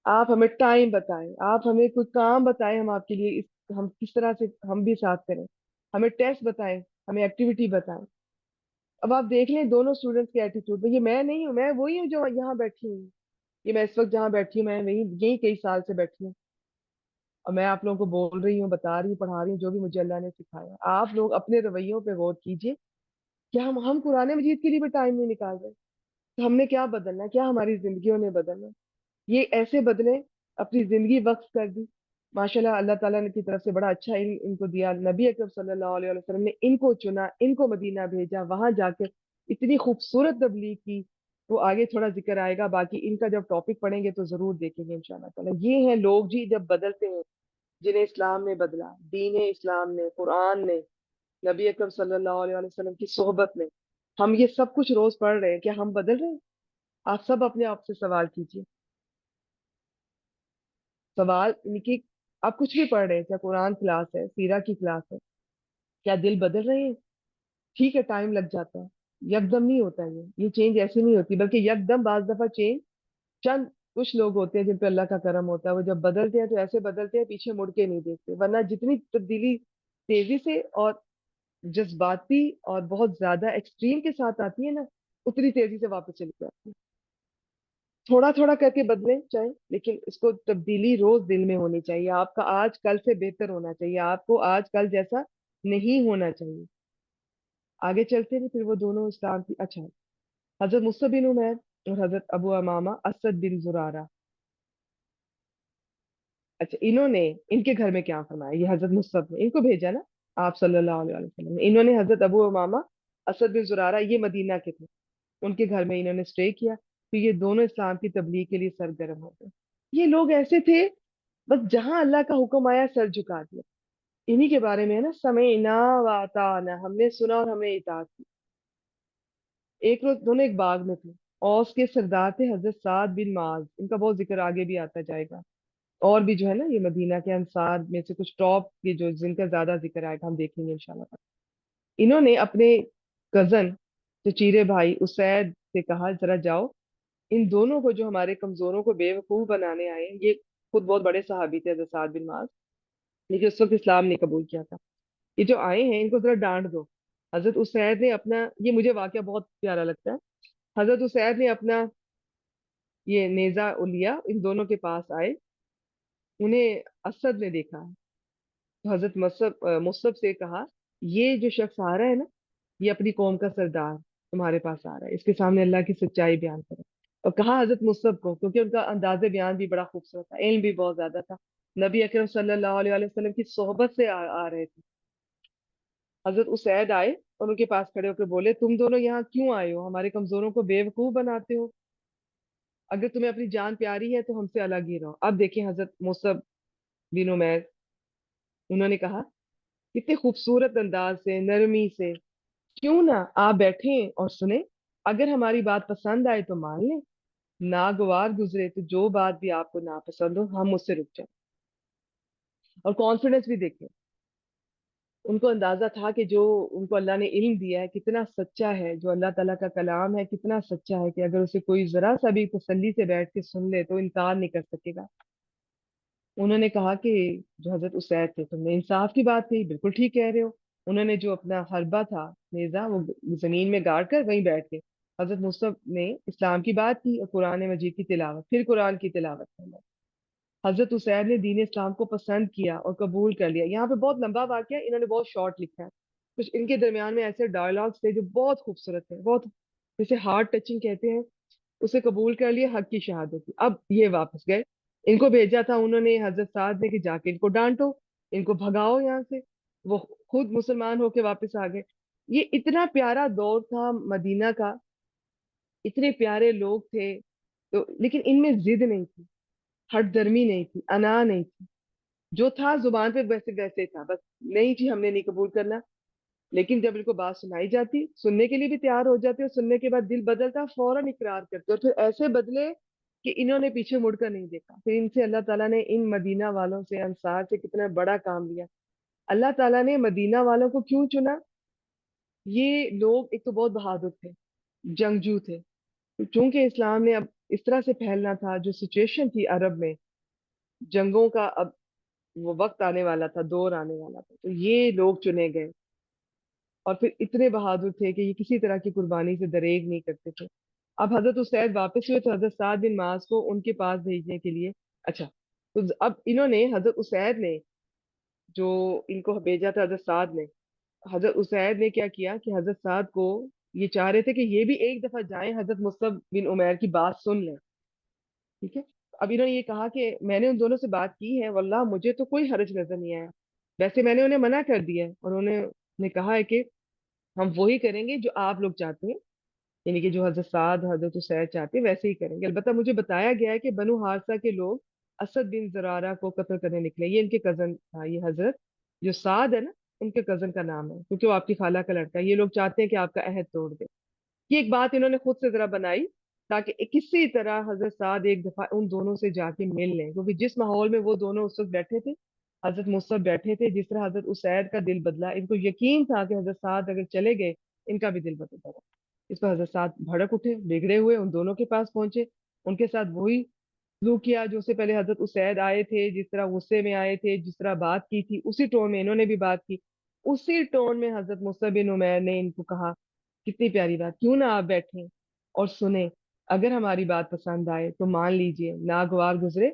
آپ ہمیں ٹائم بتائیں، آپ ہمیں کوئی کام بتائیں، ہم آپ کے لیے ہم کس طرح سے ہم بھی ساتھ کریں، ہمیں ٹیسٹ بتائیں، ہمیں ایکٹیویٹی بتائیں۔ اب آپ دیکھ لیں دونوں اسٹوڈنٹس کے ایٹیٹیوڈ میں، یہ میں نہیں ہوں، میں وہی ہوں جو یہاں بیٹھی ہوں، یہ میں اس وقت جہاں بیٹھی ہوں، میں یہی کئی سال سے بیٹھی ہوں، اور میں آپ لوگوں کو بول رہی ہوں، بتا رہی ہوں، پڑھا رہی ہوں، جو بھی مجھے اللہ نے سکھایا۔ آپ لوگ اپنے رویوں پہ غور کیجئے، کیا ہم قرآن مجید کے لیے بھی ٹائم نہیں نکال رہے؟ تو ہم نے کیا بدلنا ہے؟ کیا ہماری زندگیوں نے بدلنا ہے؟ یہ ایسے بدلیں، اپنی زندگی وقف کر دی، ماشاءاللہ اللہ تعالیٰ نے کی طرف سے بڑا اچھا علم ان کو دیا، نبی اکرم صلی اللہ علیہ وسلم نے ان کو چنا، ان کو مدینہ بھیجا، وہاں جا کے اتنی خوبصورت تبلیغ کی، وہ آگے تھوڑا ذکر آئے گا، باقی ان کا جب ٹاپک پڑھیں گے تو ضرور دیکھیں گے انشاءاللہ تعالیٰ۔ یہ ہیں لوگ جی جب بدلتے ہیں، جنہیں اسلام نے بدلا، دین اسلام نے، قرآن نے، نبی اکرم صلی اللہ علیہ وسلم کی صحبت میں۔ ہم یہ سب کچھ روز پڑھ رہے ہیں، کیا ہم بدل رہے ہیں؟ آپ سب اپنے آپ سے سوال کیجئے، سوال ان کی، آپ کچھ بھی پڑھ رہے ہیں، کیا قرآن کلاس ہے، سیرہ کی کلاس ہے، کیا دل بدل رہے ہیں؟ ٹھیک ہے ٹائم لگ جاتا ہے، یکدم نہیں ہوتا ہے، یہ چینج ایسی نہیں ہوتی، بلکہ یکدم بعض دفعہ چینج چند کچھ لوگ ہوتے ہیں جن پہ اللہ کا کرم ہوتا ہے، وہ جب بدلتے ہیں تو ایسے بدلتے ہیں پیچھے مڑ کے نہیں دیکھتے، ورنہ جتنی تبدیلی تیزی سے اور جذباتی اور بہت زیادہ ایکسٹریم کے ساتھ آتی ہے نا، اتنی تیزی سے واپس چلی جاتی ہے۔ تھوڑا تھوڑا کر کے بدلیں چاہے، لیکن اس کو تبدیلی روز دل میں ہونی چاہیے، آپ کا آج کل سے بہتر ہونا چاہیے، آپ کو آج کل جیسا نہیں ہونا چاہیے۔ آگے چلتے ہیں، پھر وہ دونوں اسلام کی، اچھا، حضرت مصعب بن عمیر اور حضرت ابو امامہ اسد بن زرارہ، اچھا انہوں نے، ان کے گھر میں کیا فرمایا، یہ حضرت مصعب نے ان کو بھیجا نا آپ صلی اللہ علیہ وسلم نے، انہوں نے حضرت ابو امامہ اسد بن زرارہ، یہ مدینہ کے تھے، ان کے گھر میں انہوں نے اسٹے کیا، پھر یہ دونوں اسلام کی تبلیغ کے لیے سرگرم ہو گئے۔ یہ لوگ ایسے تھے، بس جہاں اللہ کا حکم آیا سر جھکا دیا، انہی کے بارے میں ہے نا، سمعنا و اطعنا، ہم نے سنا اور ہم نے اطاعت کی۔ ایک روز دونوں ایک باغ میں تھے، اوس کے سردار تھے حضرت سعد بن معاذ، ان کا بہت ذکر آگے بھی آتا جائے گا، اور بھی جو ہے نا یہ مدینہ کے انصار میں سے کچھ ٹاپ کے جو جن کا زیادہ ذکر آئے گا ہم دیکھیں گے انشاءاللہ۔ انہوں نے اپنے کزن چچیرے بھائی اسید سے کہا ذرا جاؤ، ان دونوں کو جو ہمارے کمزوروں کو بے وقوف بنانے آئے ہیں، یہ خود بہت بڑے صحابی تھے حضرت سعد بن معاذ، لیکن اس وقت اسلام نہیں قبول کیا تھا، یہ جو آئے ہیں ان کو ذرا ڈانٹ دو۔ حضرت اسید نے اپنا، یہ مجھے واقعہ بہت پیارا لگتا ہے، حضرت اسید نے اپنا یہ نیزہ لیا، ان دونوں کے پاس آئے، انہیں اسد نے دیکھا، تو حضرت مصعب سے کہا یہ جو شخص آ رہا ہے نا، یہ اپنی قوم کا سردار تمہارے پاس آ رہا ہے، اس کے سامنے اللہ کی سچائی بیان کرو۔ اور کہا حضرت مصعب کو، کیونکہ ان کا انداز بیان بھی بڑا خوبصورت تھا، علم بھی بہت زیادہ تھا، نبی اکرم صلی اللہ علیہ وسلم کی صحبت سے آ رہے تھے۔ حضرت اسید آئے اور ان کے پاس کھڑے ہو کے بولے تم دونوں یہاں کیوں آئے ہو، ہمارے کمزوروں کو بے وقوف بناتے ہو، اگر تمہیں اپنی جان پیاری ہے تو ہم سے الگ ہی رہو۔ اب دیکھیں حضرت مصعب بن عمیر، انہوں نے کہا کتنے خوبصورت انداز سے، نرمی سے، کیوں نہ آپ بیٹھیں اور سنیں، اگر ہماری بات پسند آئے تو مان لیں، ناگوار گزرے تو جو بات بھی آپ کو ناپسند ہو ہم اس سے رک جائیں۔ اور کانفیڈنس بھی دیکھیں، ان کو اندازہ تھا کہ جو ان کو اللہ نے علم دیا ہے کتنا سچا ہے، جو اللہ تعالیٰ کا کلام ہے کتنا سچا ہے، کہ اگر اسے کوئی ذرا سا بھی تسلی سے بیٹھ کے سن لے تو انکار نہیں کر سکے گا۔ انہوں نے کہا کہ جو حضرت اسید تھے تم نے انصاف کی بات کہی، بالکل ٹھیک کہہ رہے ہو۔ انہوں نے جو اپنا حربہ تھا، نیزہ، وہ زمین میں گاڑ کر وہیں بیٹھ گئے۔ حضرت مصعب نے اسلام کی بات کی اور قرآن مجید کی تلاوت، پھر قرآن کی تلاوت کرنا۔ حضرت اسید نے دین اسلام کو پسند کیا اور قبول کر لیا۔ یہاں پہ بہت لمبا واقعہ ہے، انہوں نے بہت شارٹ لکھا ہے، کچھ ان کے درمیان میں ایسے ڈائلاگس تھے جو بہت خوبصورت تھے، بہت جسے ہارٹ ٹچنگ کہتے ہیں، اسے قبول کر لیا، حق کی شہادت کی۔ اب یہ واپس گئے، ان کو بھیجا تھا انہوں نے حضرت سعد نے کہ جا کے ان کو ڈانٹو، ان کو بھگاؤ یہاں سے، وہ خود مسلمان ہو کے واپس آ گئے۔ یہ اتنا پیارا دور تھا مدینہ کا، اتنے پیارے لوگ تھے، تو لیکن ان میں ضد نہیں تھی، ہٹ درمی نہیں تھی، انا نہیں تھی، جو تھا زبان پہ ویسے ویسے تھا، بس نہیں جی ہم نے نہیں قبول کرنا، لیکن جب ان کو بات سنائی جاتی سننے کے لیے بھی تیار ہو جاتے، اور سننے کے بعد دل بدلتا فوراً اقرار کرتے، اور پھر ایسے بدلے کہ انہوں نے پیچھے مڑ کر نہیں دیکھا۔ پھر ان سے اللہ تعالیٰ نے، ان مدینہ والوں سے، انصار سے کتنا بڑا کام لیا۔ اللہ تعالیٰ نے مدینہ والوں کو کیوں چنا؟ یہ لوگ ایک تو بہت بہادر تھے، جنگجو تھے، چونکہ اسلام نے اب اس طرح سے پھیلنا تھا، جو سچویشن تھی عرب میں، جنگوں کا اب وہ وقت آنے والا تھا، دور آنے والا تھا، تو یہ لوگ چنے گئے، اور پھر اتنے بہادر تھے کہ یہ کسی طرح کی قربانی سے دریغ نہیں کرتے تھے۔ اب حضرت اسید واپس ہوئے تو حضرت سعد بن معاذ کو ان کے پاس بھیجنے کے لیے، اچھا، تو اب انہوں نے، حضرت اسید نے جو ان کو بھیجا تھا حضرت سعد نے، حضرت اسید نے کیا کیا کہ حضرت سعد کو یہ چاہ رہے تھے کہ یہ بھی ایک دفعہ جائیں حضرت مصعب بن عمیر کی بات سن لیں، ٹھیک ہے۔ اب انہوں نے یہ کہا کہ میں نے ان دونوں سے بات کی ہے، واللہ مجھے تو کوئی حرج نظر نہیں آیا، ویسے میں نے انہیں منع کر دیا ہے، اور انہوں نے کہا ہے کہ ہم وہی کریں گے جو آپ لوگ چاہتے ہیں، یعنی کہ جو حضرت سعد حضرت اسید چاہتے ہیں ویسے ہی کریں گے. البتہ مجھے بتایا گیا ہے کہ بنو حارثہ کے لوگ اسد بن زرارہ کو قتل کرنے نکلے. یہ ان کے کزن تھا. یہ حضرت جو سعد ہے نا ان کے کزن کا نام ہے کیونکہ وہ آپ کی خالہ کا لڑکا ہے. یہ لوگ چاہتے ہیں کہ آپ کا عہد توڑ دے. یہ ایک بات انہوں نے خود سے ذرا بنائی تاکہ کسی طرح حضرت سعد ایک دفعہ ان دونوں سے جا کے مل لیں, کیونکہ جس ماحول میں وہ دونوں اس وقت بیٹھے تھے, حضرت مصعب بیٹھے تھے, جس طرح حضرت اسید کا دل بدلا, ان کو یقین تھا کہ حضرت سعد اگر چلے گئے ان کا بھی دل بدل جائے گا. اس پر حضرت سعد بھڑک اٹھے, بگڑے ہوئے ان دونوں کے پاس پہنچے. ان کے ساتھ وہی سلوک کیا جو سے پہلے حضرت اسید آئے تھے, جس طرح غصے میں آئے تھے, جس طرح بات کی تھی اسی ٹون میں انہوں نے بھی بات کی. اسی ٹون میں حضرت مصعب بن عمیر نے ان کو کہا, کتنی پیاری بات, کیوں نہ آپ بیٹھیں اور سنیں, اگر ہماری بات پسند آئے تو مان لیجئے, ناگوار گزرے,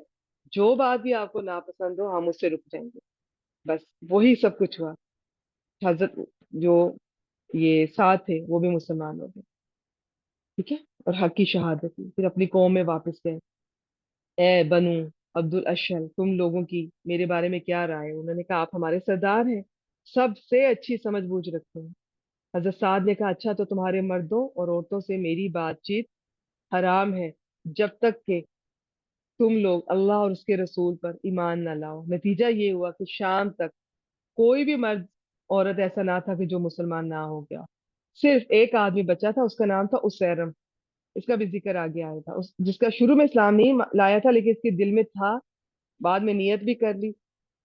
جو بات بھی آپ کو ناپسند ہو ہم اس سے رک جائیں گے. بس وہی سب کچھ ہوا. حضرت جو یہ ساتھ تھے وہ بھی مسلمان ہو گئے. ٹھیک ہے, اور حق کی شہادت کی, پھر اپنی قوم میں واپس گئے. اے بنو عبد الاشل, تم لوگوں کی میرے بارے میں کیا رائے؟ انہوں نے کہا آپ ہمارے سردار ہیں, سب سے اچھی سمجھ بوجھ رکھتے ہیں. حضرت سعد نے کہا اچھا تو تمہارے مردوں اور عورتوں سے میری بات چیت حرام ہے جب تک کہ تم لوگ اللہ اور اس کے رسول پر ایمان نہ لاؤ. نتیجہ یہ ہوا کہ شام تک کوئی بھی مرد عورت ایسا نہ تھا کہ جو مسلمان نہ ہو گیا. صرف ایک آدمی بچا تھا, اس کا نام تھا اسیرم. اس کا بھی ذکر آگے آیا تھا, جس کا شروع میں اسلام نہیں لایا تھا لیکن اس کے دل میں تھا, بعد میں نیت بھی کر لی.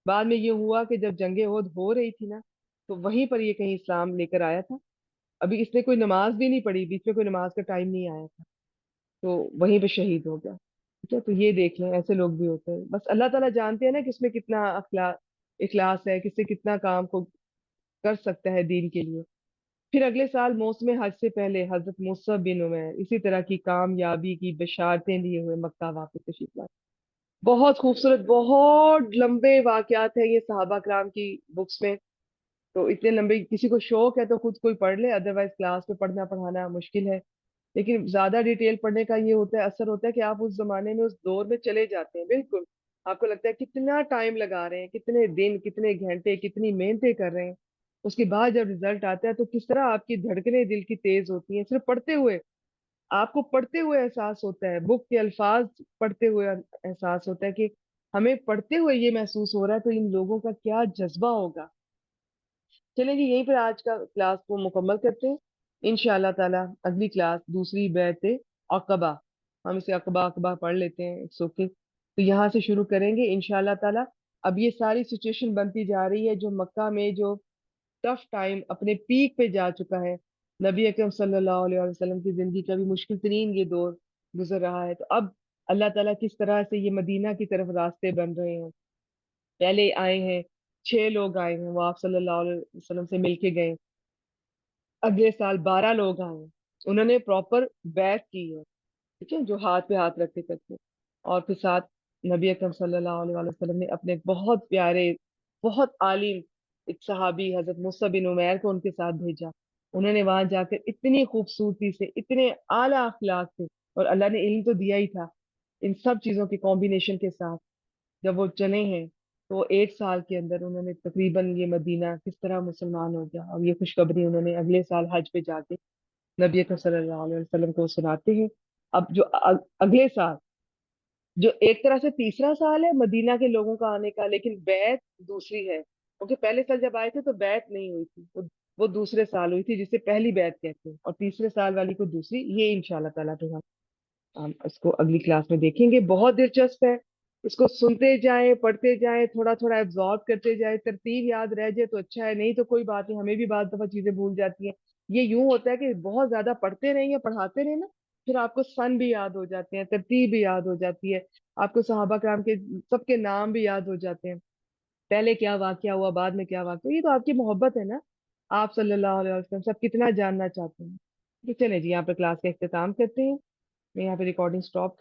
بعد میں یہ ہوا کہ جب جنگ احد ہو رہی تھی نا تو وہیں پر یہ کہیں اسلام لے کر آیا تھا. ابھی اس نے کوئی نماز بھی نہیں پڑھی, بیچ میں کوئی نماز کا ٹائم نہیں آیا تھا, تو وہیں پہ شہید ہو گیا. ٹھیک ہے, تو یہ دیکھ لیں ایسے لوگ بھی ہوتے ہیں. بس اللہ تعالیٰ جانتے ہیں نا کہ اس میں کتنا اخلاص ہے, کس سے کتنا کام کو کر سکتا ہے دین کے لیے. پھر اگلے سال موسم حج سے پہلے حضرت مصعب بن عمیر اسی طرح کی کامیابی کی بشارتیں لیے ہوئے مکہ واپس تشریف لائے. بہت خوبصورت, بہت لمبے واقعات ہیں یہ صحابہ کرام کی بکس میں. تو اتنے لمبے, کسی کو شوق ہے تو خود کوئی پڑھ لے, ادروائز کلاس میں پڑھنا پڑھانا مشکل ہے. لیکن زیادہ ڈیٹیل پڑھنے کا یہ ہوتا ہے, اثر ہوتا ہے کہ آپ اس زمانے میں اس دور میں چلے جاتے ہیں. بالکل آپ کو لگتا ہے کتنا ٹائم لگا رہے ہیں, کتنے دن, کتنے گھنٹے, کتنی محنتیں کر رہے ہیں. اس کے بعد جب رزلٹ آتا ہے تو کس طرح آپ کی دھڑکنیں دل کی تیز ہوتی ہیں. صرف پڑھتے ہوئے آپ کو پڑھتے ہوئے احساس ہوتا ہے, بک کے الفاظ پڑھتے ہوئے احساس ہوتا ہے کہ ہمیں پڑھتے ہوئے یہ محسوس ہو رہا ہے تو ان لوگوں کا کیا جذبہ ہوگا. چلیں جی, یہیں پہ آج کا کلاس کو مکمل کرتے ہیں. ان شاء اللہ تعالیٰ اگلی کلاس دوسری بیعت عقبہ, ہم اسے عقبہ عقبہ پڑھ لیتے ہیں, اٹس اوکے, تو یہاں سے شروع کریں گے ان شاء اللہ تعالیٰ. اب یہ ساری سچویشن بنتی جا رہی ہے جو مکہ میں جو ٹف ٹائم اپنے پیک پہ جا چکا ہے. نبی اکرم صلی اللہ علیہ وسلم کی زندگی کا بھی مشکل ترین یہ دور گزر رہا ہے. تو اب اللہ تعالیٰ کس طرح سے یہ مدینہ کی طرف راستے بن رہے ہیں. پہلے آئے ہیں 6 لوگ آئے ہیں, وہ آپ صلی اللہ علیہ وسلم سے مل کے گئے. اگلے سال 12 لوگ آئے ہیں, انہوں نے پراپر بیعت کی ہے. ٹھیک ہے, جو ہاتھ پہ ہاتھ رکھتے کرتے. اور پھر ساتھ نبی اکرم صلی اللہ علیہ وسلم نے اپنے بہت پیارے, بہت عالم ایک صحابی حضرت مصعب بن عمیر کو ان کے ساتھ بھیجا. انہوں نے وہاں جا کر اتنی خوبصورتی سے, اتنے اعلیٰ اخلاق سے, اور اللہ نے علم تو دیا ہی تھا, ان سب چیزوں کے کمبینیشن کے ساتھ جب وہ چلے ہیں تو 1 سال کے اندر انہوں نے تقریباً یہ مدینہ کس طرح مسلمان ہو گیا. اور یہ خوشخبری انہوں نے اگلے سال حج پہ جا کے نبی اکرم صلی اللہ علیہ وسلم کو سناتے ہیں. اب جو اگلے سال جو ایک طرح سے تیسرا سال ہے مدینہ کے لوگوں کا آنے کا, لیکن بیعت دوسری ہے, کیونکہ پہلے سال جب آئے تھے تو بیعت نہیں ہوئی تھی, وہ دوسرے سال ہوئی تھی جسے پہلی بیعت کہتے ہیں, اور تیسرے سال والی کو دوسری. یہ انشاءاللہ تعالیٰ پھر ہم اس کو اگلی کلاس میں دیکھیں گے. بہت دلچسپ ہے, اس کو سنتے جائیں, پڑھتے جائیں, تھوڑا تھوڑا ایبزارب کرتے جائیں. ترتیب یاد رہ جائے تو اچھا ہے, نہیں تو کوئی بات نہیں, ہمیں بھی بعض دفعہ چیزیں بھول جاتی ہیں. یہ یوں ہوتا ہے کہ بہت زیادہ پڑھتے رہیں یا پڑھاتے رہیں نا, پھر آپ کو سن بھی یاد ہو جاتے ہیں, ترتیب بھی یاد ہو جاتی ہے, آپ کو صحابہ کرام کے سب کے نام بھی یاد ہو جاتے ہیں, پہلے کیا واقعہ ہوا, بعد میں کیا واقعہ. یہ تو آپ کی محبت ہے نا, آپ صلی اللہ علیہ وسلم سب کتنا جاننا چاہتے ہیں. چلیں جی, یہاں پہ کلاس کا اختتام کرتے ہیں. میں یہاں پہ ریکارڈنگ سٹاپ